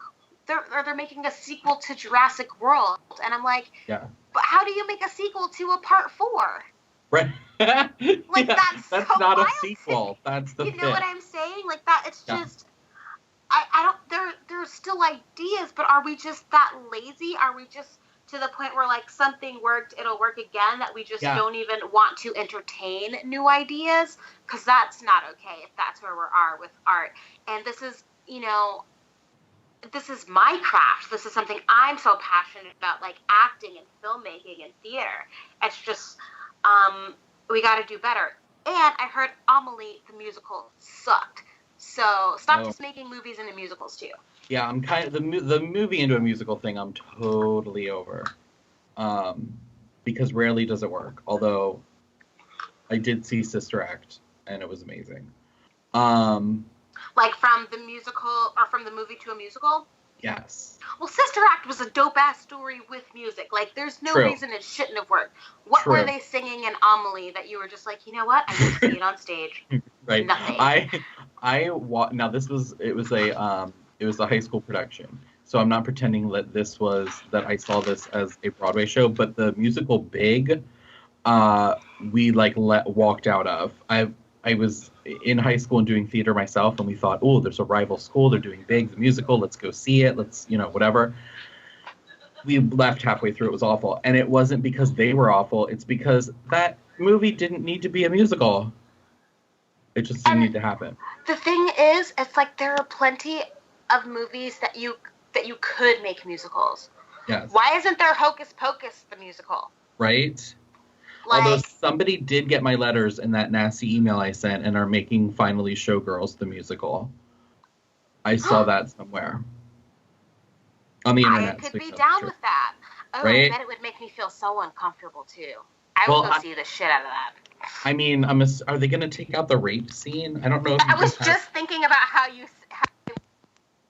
They're making a sequel to Jurassic World, and I'm like, yeah. But how do you make a sequel to a part 4? Right. That's so not wild. A sequel. That's the. You know what I'm saying? That. It's just. I don't. There's still ideas, but are we just that lazy? Are we just to the point where, like, something worked, it'll work again, that we just don't even want to entertain new ideas, because that's not okay if that's where we are with art. And this is, you know, this is my craft. This is something I'm so passionate about, like acting and filmmaking and theater. It's just, we got to do better. And I heard Amelie, the musical, sucked. So stop just making movies into musicals too. Yeah, I'm kind of the movie into a musical thing. I'm totally over, because rarely does it work. Although I did see Sister Act and it was amazing. Like from the musical or from the movie to a musical? Yes. Well, Sister Act was a dope-ass story with music. Like, there's no reason it shouldn't have worked. What were they singing in Amelie that you were just like, you know what? I will see it on stage. Right. Nothing. Now it was a high school production. So I'm not pretending that I saw this as a Broadway show, but the musical Big, we walked out of. I was in high school and doing theater myself, and we thought, oh, there's a rival school. They're doing Big, the musical. Let's go see it. Let's, whatever. We left halfway through. It was awful. And it wasn't because they were awful. It's because that movie didn't need to be a musical. It just didn't need to happen. The thing is, it's like there are plenty of movies that you could make musicals. Yes. Why isn't there Hocus Pocus, the musical? Right? Like, although somebody did get my letters in that nasty email I sent and are making finally Showgirls the musical. I saw that somewhere on the internet. I could be down with that. Oh, right? I bet it would make me feel so uncomfortable too. I would go see the shit out of that. I mean, are they going to take out the rape scene? I don't know. I was just thinking about how you start,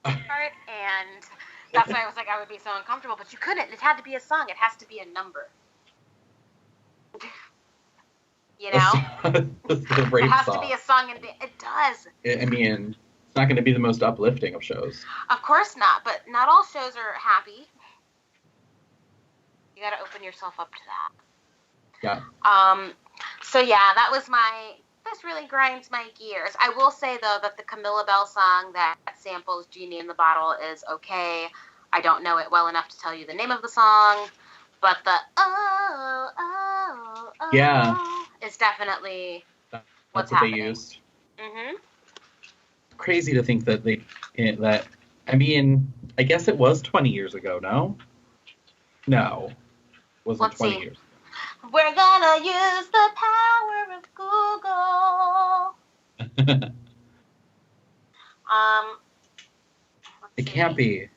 and that's why I was like, I would be so uncomfortable. But you couldn't. It had to be a song. It has to be a number. You know? The rape it has song. to be a song, and it does. I mean, it's not going to be the most uplifting of shows. Of course not, but not all shows are happy. You got to open yourself up to that. Yeah. So yeah, this really grinds my gears. I will say though that the Camilla Bell song that samples Genie in the Bottle is okay. I don't know it well enough to tell you the name of the song, but the is definitely what's happening. They used. Mhm. Crazy to think that I mean, I guess it was 20 years ago, no? No. It wasn't Let's 20 see. years. We're gonna use the power of Google. It can't be.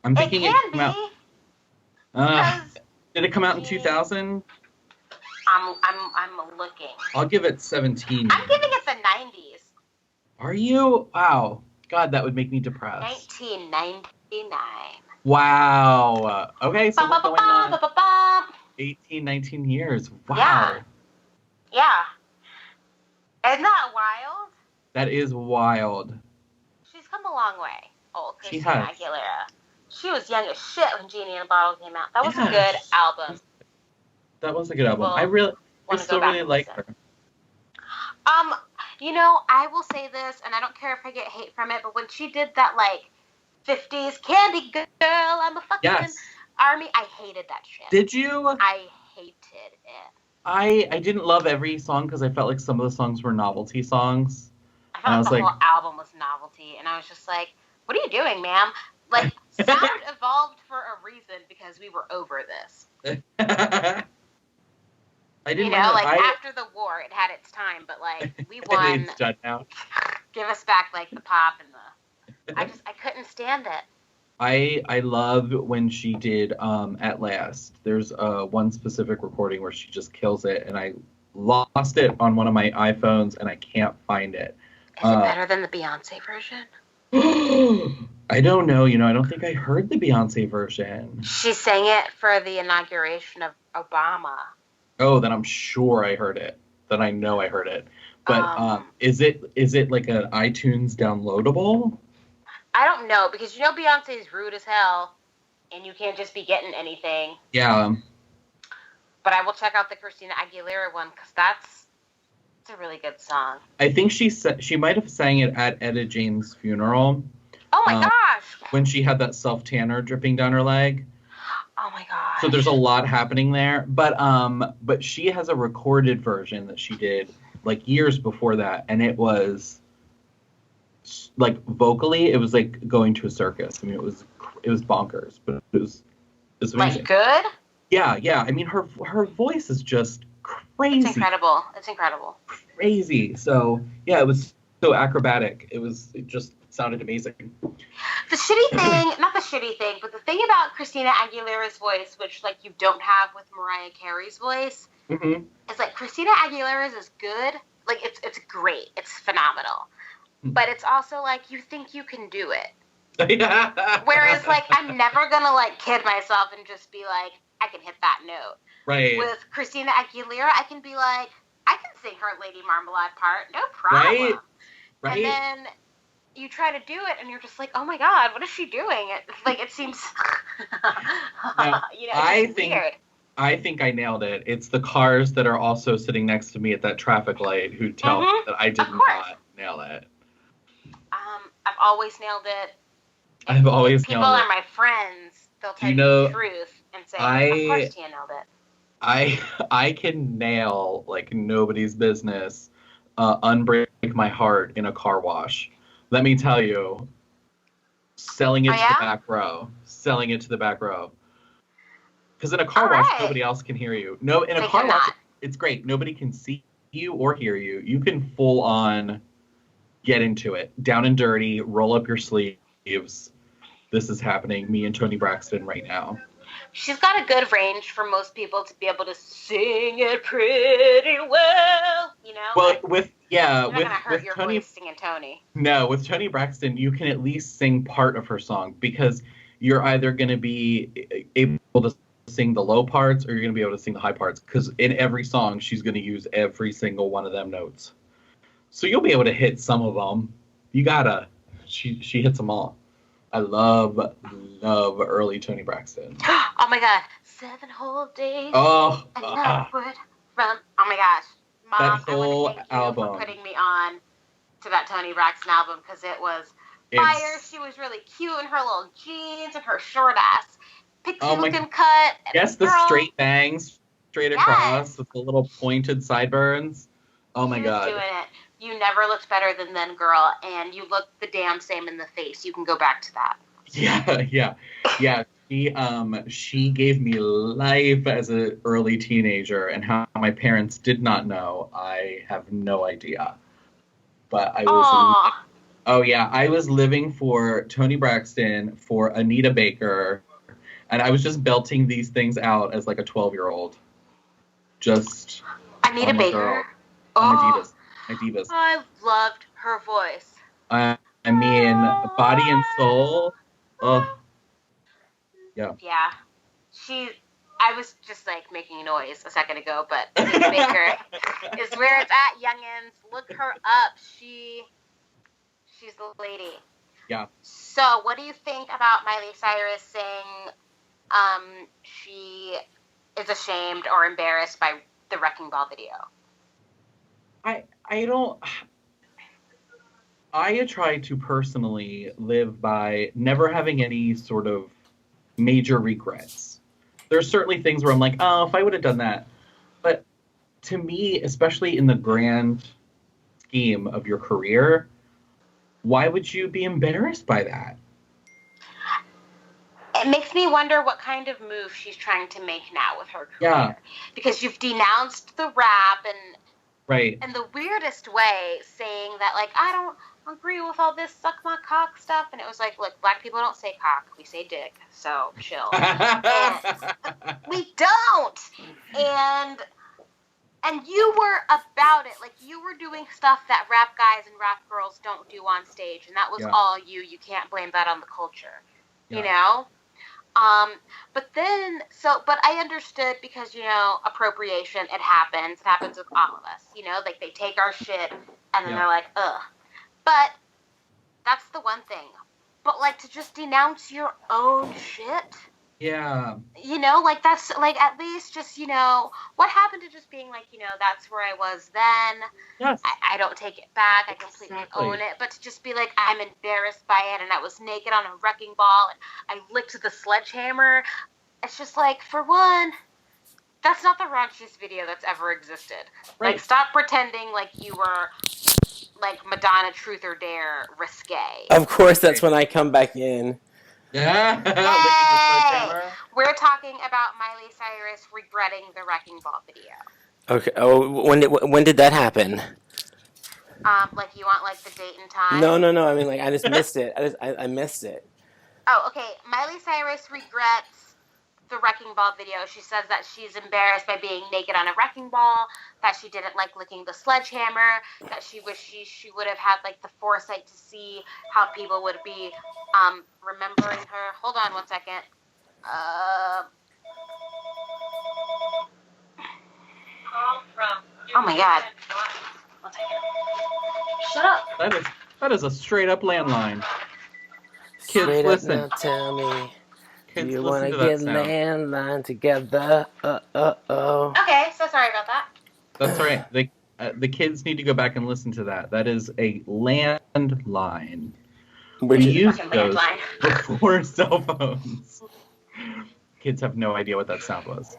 I'm thinking it came out. Did it come out in 2000? I'm looking. I'll give it 17. I'm giving it the 90s. Are you? Wow. God, that would make me depressed. 1999. Wow. Okay, so we're going on 18, 18, 19 years. Wow. Yeah. Isn't that wild? That is wild. She's come a long way. Old She Christina has. Aguilera. She was young as shit when Genie in a Bottle came out. That was a good album. That was a good album. I still really like her. I will say this, and I don't care if I get hate from it, but when she did that, 50s Candy Girl, I'm a fucking army, I hated that shit. Did you? I hated it. I didn't love every song because I felt like some of the songs were novelty songs. I felt like the whole album was novelty, and I was just like, what are you doing, ma'am? Sound evolved for a reason because we were over this. I didn't after the war, it had its time, but we won. It's done now. Give us back the pop and the. I couldn't stand it. I love when she did At Last. There's one specific recording where she just kills it, and I lost it on one of my iPhones, and I can't find it. Is it better than the Beyonce version? I don't know. I don't think I heard the Beyonce version. She sang it for the inauguration of Obama. Oh, then I'm sure I heard it. Then I know I heard it. But is it like an iTunes downloadable? I don't know, because Beyonce is rude as hell, and you can't just be getting anything. Yeah. But I will check out the Christina Aguilera one, because it's a really good song. I think she might have sang it at Etta James' funeral. Oh my gosh! When she had that self-tanner dripping down her leg. Oh my gosh. So there's a lot happening there. But she has a recorded version that she did like years before that, and it was like vocally, it was like going to a circus. I mean, it was bonkers, but it was amazing. Like good? Yeah. I mean, her voice is just crazy. It's incredible. It's incredible. Crazy. So yeah, it was so acrobatic. It just sounded amazing. The shitty thing, not the shitty thing, but the thing about Christina Aguilera's voice, which like you don't have with Mariah Carey's voice, is like Christina Aguilera's is good. Like it's great. It's phenomenal. But it's also like you think you can do it. Whereas like I'm never gonna like kid myself and just be like, I can hit that note. Right. With Christina Aguilera, I can be like, I can sing her Lady Marmalade part, no problem. Right. And then you try to do it, and you're just like, oh my god, what is she doing? It seems, now, it's weird. I think I nailed it. It's the cars that are also sitting next to me at that traffic light who tell me that I did not nail it. I've always nailed it. I've always nailed it. People are my friends. They'll tell you the truth and say, of course Tia nailed it. I can nail like nobody's business, Unbreak My Heart in a car wash. Let me tell you, selling it to the back row. Selling it to the back row. Because in a car wash, nobody else can hear you. No, in a car wash, it's great. Nobody can see you or hear you. You can full on get into it. Down and dirty, roll up your sleeves. This is happening. Me and Toni Braxton right now. She's got a good range for most people to be able to sing it pretty well, you know? Well, you're not gonna hurt with your Toni, voice singing Toni. No, with Toni Braxton, you can at least sing part of her song because you're either going to be able to sing the low parts or you're going to be able to sing the high parts because in every song, she's going to use every single one of them notes. So you'll be able to hit some of them. You gotta. She hits them all. I love early Toni Braxton. Oh my god, 7 whole days. Oh, and I would run. Oh my gosh, Mom, that whole I want to thank album. you for putting me on to that Toni Braxton album because it was fire. She was really cute in her little jeans and her short ass pixie looking cut. Yes, the straight bangs straight across with the little pointed sideburns. Oh my god. She was doing it. You never looked better than then, girl, and you look the damn same in the face. You can go back to that. Yeah. She gave me life as an early teenager, and how my parents did not know, I have no idea. But I was, I was living for Toni Braxton, for Anita Baker, and I was just belting these things out as like a 12-year-old. Just Anita Baker. Girl. My divas. I loved her voice. I mean, body and soul. Oh. Yeah. Yeah. I was just like making noise a second ago, but Anita Baker is where it's at, youngins. Look her up. She's the lady. Yeah. So what do you think about Miley Cyrus saying she is ashamed or embarrassed by the Wrecking Ball video? I try to personally live by never having any sort of major regrets. There's certainly things where I'm like, oh, if I would have done that. But to me, especially in the grand scheme of your career, why would you be embarrassed by that? It makes me wonder what kind of move she's trying to make now with her career. Yeah. Because you've denounced the rap and right. in the weirdest way, saying that, like, I don't agree with all this suck my cock stuff. And it was like, look, black people don't say cock. We say dick. So chill. We don't. And you were about it. Like, you were doing stuff that rap guys and rap girls don't do on stage. And that was all you. You can't blame that on the culture. You know? But I understood because, you know, appropriation, it happens. It happens with all of us. You know, like, they take our shit and then they're like, ugh. But that's the one thing. But, like, to just denounce your own shit? Yeah. You know, like, that's, like, at least just, you know, what happened to just being like, you know, that's where I was then. Yes. I don't take it back. I completely own it. But to just be like, I'm embarrassed by it, and I was naked on a wrecking ball, and I licked the sledgehammer. it's just like, for one, that's not the raunchiest video that's ever existed. Right. Like, stop pretending like you were, like, Madonna Truth or Dare risque. Of course, that's when I come back in. Yeah. Yay! We're talking about Miley Cyrus regretting the Wrecking Ball video. Okay. Oh, when did that happen? Like, you want, like, the date and time? No. I mean, like, I just missed it. I missed it. Oh, okay. Miley Cyrus regrets the Wrecking Ball video. She says that she's embarrassed by being naked on a wrecking ball, that she didn't like licking the sledgehammer, that she wishes she would have had, like, the foresight to see how people would be remembering her. Hold on one second. Oh my god. One second. Shut up. That is a straight up landline. Kids, Straight listen. up now, tell me. Kids, Do you listen want to to that get sound. landline together? Okay, so sorry about that. That's right. The kids need to go back and listen to that. That is a landline. We used those before cell phones. Kids have no idea what that sound was.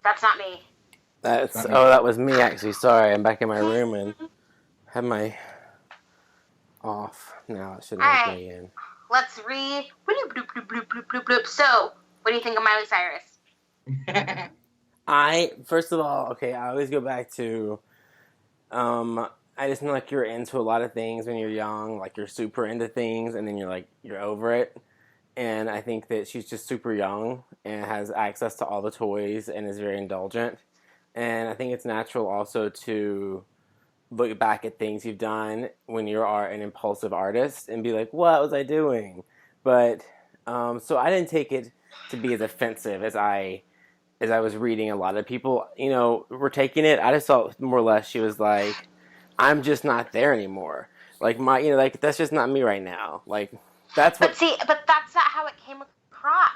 That's not me. That was me actually. Sorry, I'm back in my room and have my off. Now it shouldn't let me in. Let's read. So, what do you think of Miley Cyrus? First of all, okay, I always go back to, I just know, like, you're into a lot of things when you're young, like, you're super into things, and then you're over it, and I think that she's just super young, and has access to all the toys, and is very indulgent, and I think it's natural also to look back at things you've done when you are an impulsive artist, and be like, what was I doing? But, so I didn't take it to be as offensive as I was reading a lot of people, were taking it. I just thought more or less she was like, I'm just not there anymore. Like, that's just not me right now. Like, that's what... But that's not how it came across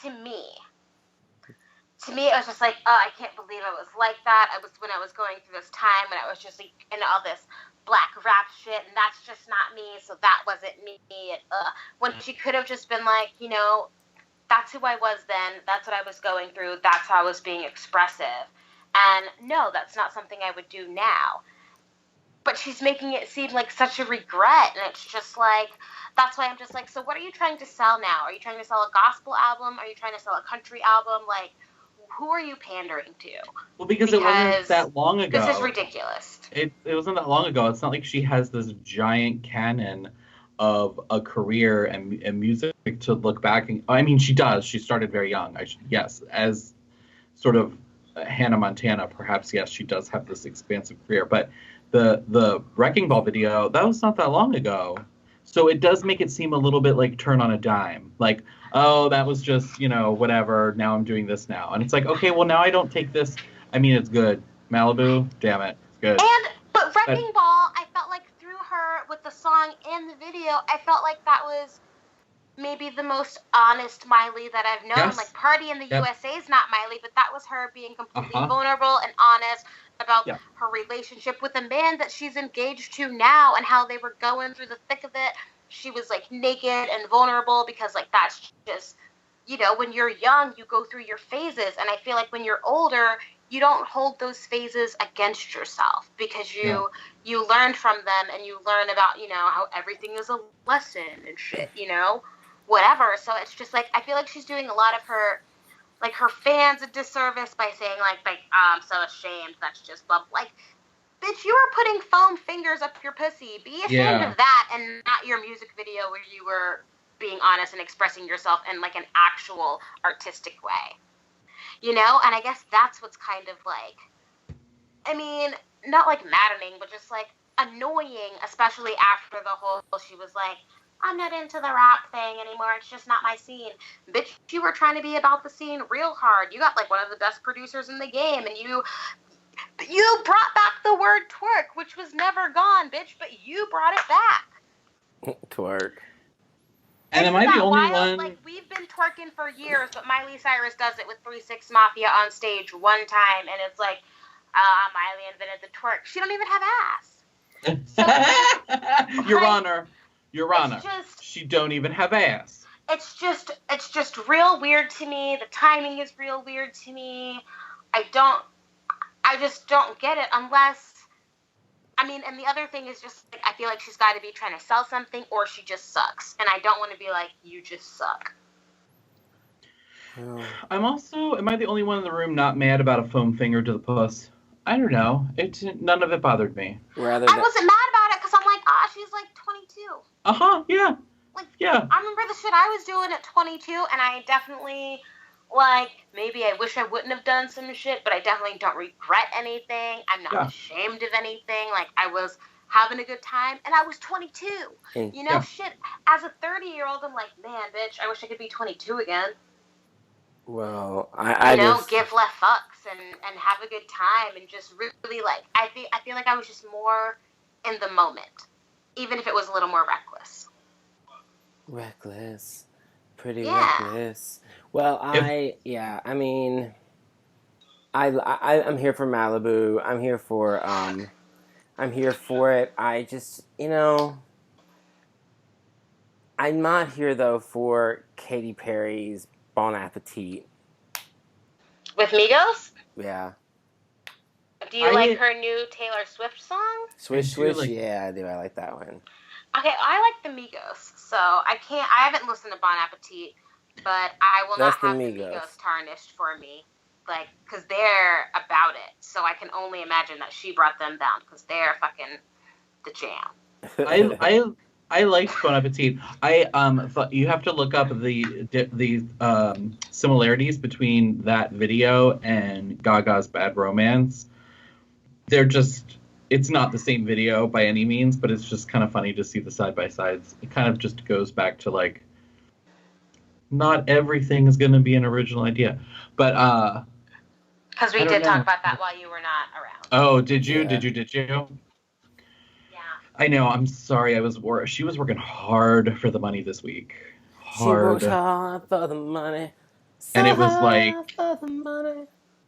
to me. To me, it was just like, oh, I can't believe I was like that. When I was going through this time, and I was just, like, in all this black rap shit, and that's just not me, so that wasn't me. And, when she could have just been like, that's who I was then. That's what I was going through. That's how I was being expressive. And no, that's not something I would do now. But she's making it seem like such a regret. And it's just like, that's why I'm just like, so what are you trying to sell now? Are you trying to sell a gospel album? Are you trying to sell a country album? Like, who are you pandering to? Well, because it wasn't that long ago. This is ridiculous. It wasn't that long ago. It's not like she has this giant canon of a career and music to look back. I mean, she does. She started very young. Yes, as sort of Hannah Montana, perhaps. Yes, she does have this expansive career. But the Wrecking Ball video, that was not that long ago. So it does make it seem a little bit like Turn on a Dime. Like, oh, that was just, whatever. Now I'm doing this now. And it's like, okay, well, now I don't take this. I mean, it's good. Malibu, damn it. It's good. But Wrecking Ball, I felt like through her with the song and the video, I felt like that was maybe the most honest Miley that I've known. Yes. Like, Party in the USA is not Miley, but that was her being completely vulnerable and honest about her relationship with a man that she's engaged to now, and how they were going through the thick of it. She was, like, naked and vulnerable because, like, that's just, when you're young, you go through your phases. And I feel like when you're older, you don't hold those phases against yourself, because you learn from them, and you learn about, how everything is a lesson and shit, whatever. So it's just like, I feel like she's doing a lot of her fans a disservice by saying like, I'm so ashamed. That's just blah. Like, bitch, you were putting foam fingers up your pussy. Be ashamed of that, and not your music video where you were being honest and expressing yourself in like an actual artistic way. And I guess that's what's kind of like, I mean, not like maddening, but just like annoying, especially after the whole, she was like, I'm not into the rap thing anymore. It's just not my scene. Bitch, you were trying to be about the scene real hard. You got like one of the best producers in the game, and you brought back the word twerk, which was never gone, bitch, but you brought it back. Twerk. And am I the only one? Like, we've been twerking for years, but Miley Cyrus does it with 3 6 Mafia on stage one time, and it's like, Miley invented the twerk. She don't even have ass. Your Honor. Your Honor. She don't even have ass. It's just real weird to me. The timing is real weird to me. I just don't get it unless, I mean, and the other thing is just, like, I feel like she's got to be trying to sell something or she just sucks. And I don't want to be like, you just suck. Am I the only one in the room not mad about a foam finger to the puss? I don't know. None of it bothered me. I wasn't mad about it because I'm like, she's like 22. Yeah. Like, yeah. I remember the shit I was doing at 22, and I definitely, like, maybe I wish I wouldn't have done some shit, but I definitely don't regret anything. I'm not ashamed of anything. Like, I was having a good time, and I was 22. You know, shit, as a 30-year-old, I'm like, man, bitch, I wish I could be 22 again. Well, I just give less fucks and have a good time and just really, like, I feel like I was just more in the moment, even if it was a little more reckless. Reckless. Pretty reckless. Well, I'm here for Malibu. I'm here for it. I just, I'm not here, though, for Katy Perry's Bon Appetit. With Migos? Yeah. Do you like her new Taylor Swift song? Swish, yeah, I do. I like that one. Okay, I like the Migos, so I haven't listened to Bon Appetit, but I will not have the Migos tarnished for me, like, because they're about it, so I can only imagine that she brought them down, because they're fucking the jam. I liked Bon Appetit. I thought you have to look up the similarities between that video and Gaga's Bad Romance. They're just, it's not the same video by any means, but it's just kind of funny to see the side by sides. It kind of just goes back to, like, not everything is going to be an original idea, but because we did talk about that while you were not around. Oh, did you? Yeah. Did you? I know. I'm sorry. She was working hard for the money this week. Hard. She worked hard for the money. And it was like, for the money.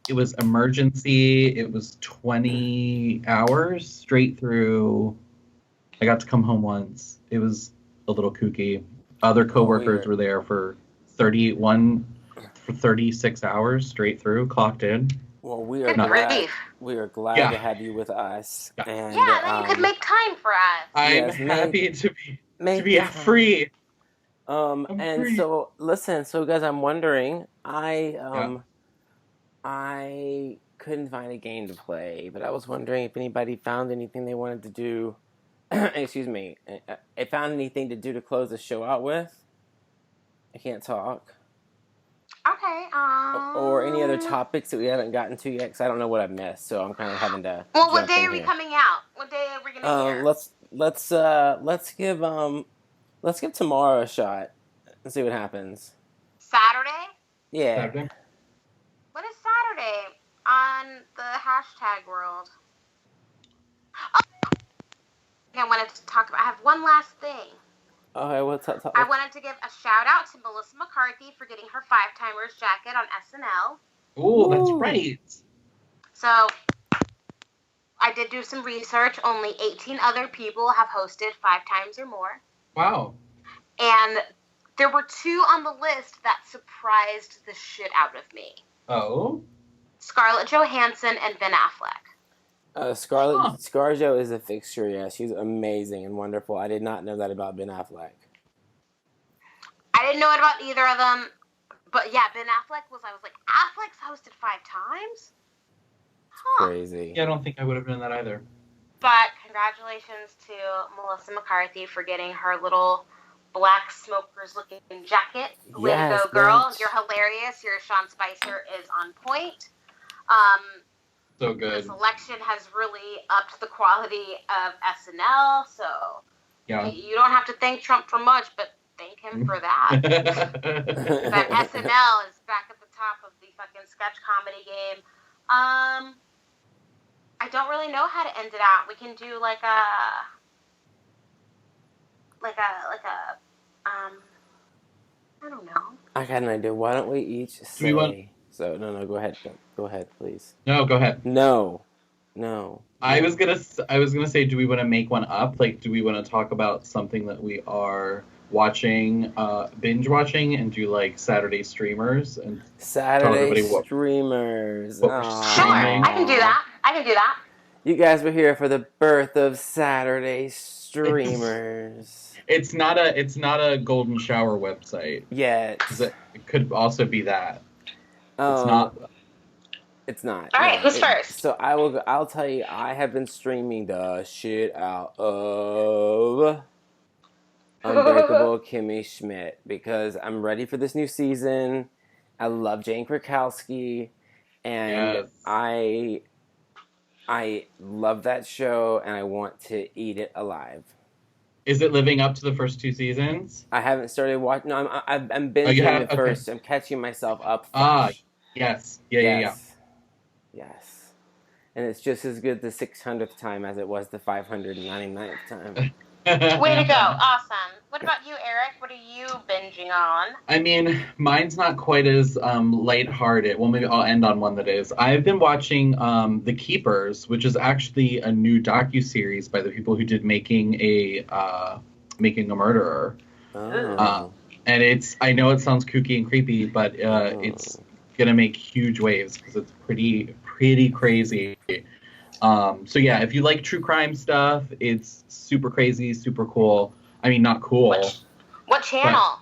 It was emergency. It was 20 hours straight through. I got to come home once. It was a little kooky. Other coworkers were there for 36 hours straight through, clocked in. Well, we are glad to have you with us. Yeah. And, then you could make time for us. I'm happy to be free. Free. So listen, guys, I'm wondering, I couldn't find a game to play, but I was wondering if anybody found anything they wanted to do. Excuse me. I found anything to do to close the show out with. I can't talk. Okay. Or any other topics that we haven't gotten to yet, because I don't know what I've missed, so I'm kind of having to. Well, what day are we coming out? What day are we gonna hear? Let's give tomorrow a shot and see what happens. Saturday? Yeah. Saturday? What is Saturday on the hashtag world? Oh, I wanted to talk about. I have one last thing. Okay, what's up? I wanted to give a shout out to Melissa McCarthy for getting her 5-timers jacket on SNL. Oh, that's right. So, I did do some research. Only 18 other people have hosted 5 times or more. Wow. And there were 2 on the list that surprised the shit out of me. Oh? Scarlett Johansson and Ben Affleck. ScarJo is a fixture, yeah. She's amazing and wonderful. I did not know that about Ben Affleck. I didn't know it about either of them. But yeah, Ben Affleck I was like, Affleck's hosted 5 times? Huh. Crazy. Yeah, I don't think I would have done that either. But congratulations to Melissa McCarthy for getting her little black smokers looking jacket. Way to go, girl. You're hilarious. Your Sean Spicer is on point. So good. The selection has really upped the quality of SNL, so you don't have to thank Trump for much, but thank him for that. But SNL is back at the top of the fucking sketch comedy game. I don't really know how to end it out. We can do I don't know. I got an idea. Why don't we each say... So, no, go ahead. Go ahead, please. No, go ahead. No. I was gonna say, do we want to make one up? Like, do we want to talk about something that we are binge watching, and do like Saturday streamers and tell Saturday everybody streamers. what we're Sure, streaming. I can do that. I can do that. You guys were here for the birth of Saturday streamers. It's not a golden shower website. Yet. It could also be that. Oh, It's not. It's not. All right, who's first? So I'll tell you, I have been streaming the shit out of Unbreakable Kimmy Schmidt because I'm ready for this new season. I love Jane Krakowski, and Yes. I love that show, and I want to eat it alive. Is it living up to the first 2 seasons? I haven't started watching. No, I'm binging the first. I'm catching myself up. Fresh. Yes. Yeah. Yes. And it's just as good the 600th time as it was the 599th time. Way to go. Awesome. What about you, Eric? What are you binging on? I mean, mine's not quite as lighthearted. Well, maybe I'll end on one that is. I've been watching The Keepers, which is actually a new docuseries by the people who did Making a Murderer. Oh. And I know it sounds kooky and creepy, but it's gonna make huge waves because it's pretty crazy. So yeah, if you like true crime stuff, it's super crazy, super cool. I mean, not cool. What channel?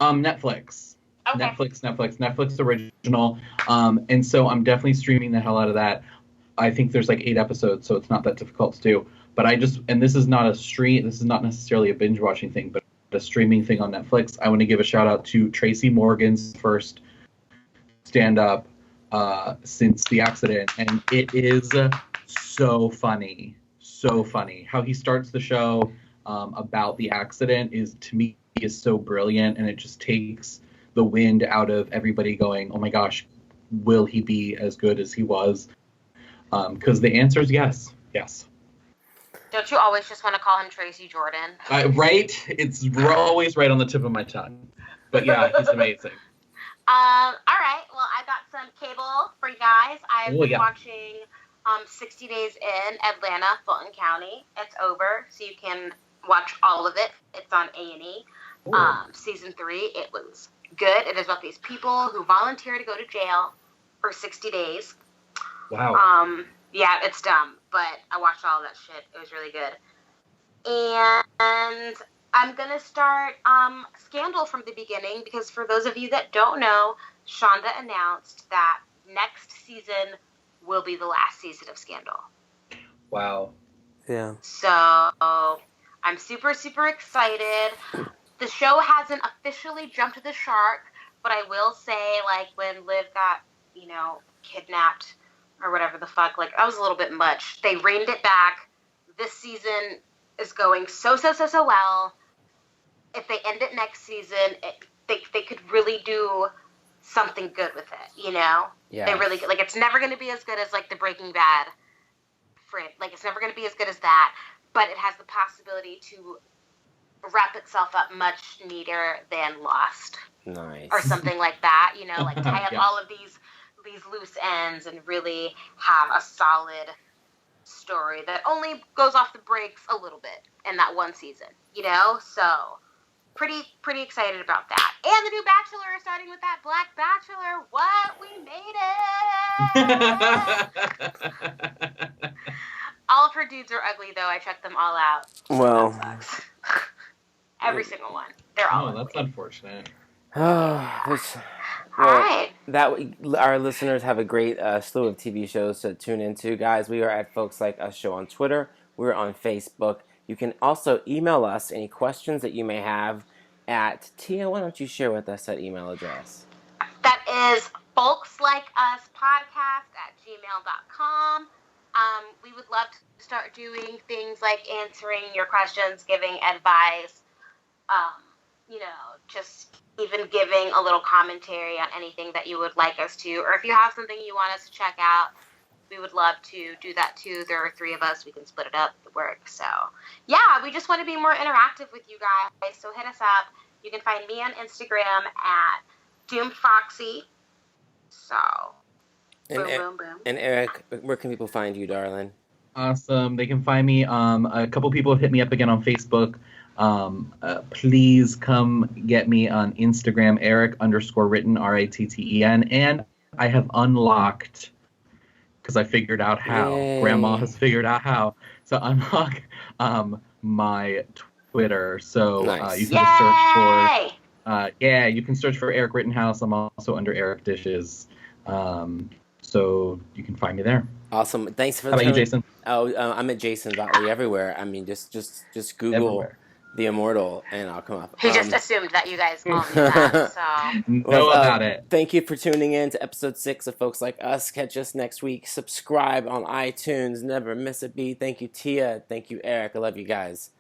Netflix. Okay. Netflix original. And so I'm definitely streaming the hell out of that. I think there's like 8 episodes, so it's not that difficult to do. But this is not necessarily a binge watching thing, but a streaming thing on Netflix. I want to give a shout out to Tracy Morgan's first stand up since the accident, and it is so funny. How he starts the show about the accident is so brilliant, and it just takes the wind out of everybody going, oh my gosh, will he be as good as he was? Because the answer is yes. Don't you always just want to call him Tracy Jordan? Right? It's always right on the tip of my tongue. But yeah, he's amazing. All right. Well, I got some cable for you guys. I've been watching 60 Days in Atlanta, Fulton County. It's over, so you can watch all of it. It's on A&E. Season 3. It was good. It is about these people who volunteer to go to jail for 60 days. Wow. Yeah, it's dumb, but I watched all of that shit. It was really good. And I'm going to start Scandal from the beginning, because for those of you that don't know, Shonda announced that next season will be the last season of Scandal. Wow. Yeah. So I'm super, super excited. The show hasn't officially jumped the shark, but I will say, like, when Liv got, kidnapped or whatever the fuck, like, that was a little bit much. They reined it back. This season is going so well. If they end it next season, they could really do something good with it, Yeah. They really, like, it's never going to be as good as, like, the Breaking Bad like, it's never going to be as good as that, but it has the possibility to wrap itself up much neater than Lost. Nice. Or something like that, like tie up all of these loose ends and really have a solid story that only goes off the breaks a little bit in that one season, So pretty excited about that. And the new Bachelor, starting with that Black Bachelor. What? We made it! All of her dudes are ugly, though. I checked them all out. Well, that sucks. Every single one. They're all ugly. That's unfortunate. All right. Our listeners have a great slew of TV shows to tune into. Guys, we are at Folks Like Us Show on Twitter. We're on Facebook. You can also email us any questions that you may have at Tia. Why don't you share with us that email address? That is folkslikeUspodcast@gmail.com. We would love to start doing things like answering your questions, giving advice, just even giving a little commentary on anything that you would like us to, or if you have something you want us to check out, we would love to do that too. There are 3 of us. We can split it up. It works. So, yeah, we just want to be more interactive with you guys. So hit us up. You can find me on Instagram at DoomedFoxy. So, boom. And Eric, where can people find you, darling? Awesome. They can find me. A couple people have hit me up again on Facebook. Please come get me on Instagram, Eric_Ritten, Ratten. And I have unlocked, because I figured out how. Yay. Grandma has figured out how to unlock my Twitter. So Nice. you can just search for. Yay! You can search for Eric Rittenhouse. I'm also under Eric Dishes. So you can find me there. Awesome. Thanks for How about you, Jason? Oh, I'm at Jason Dottley everywhere. I mean, just Google Everywhere. the Immortal and I'll come up. He just assumed that you guys all knew that, so. Know about it. Thank you for tuning in to episode 6 of Folks Like Us. Catch us next week. Subscribe on iTunes. Never miss a beat. Thank you, Tia. Thank you, Eric. I love you guys.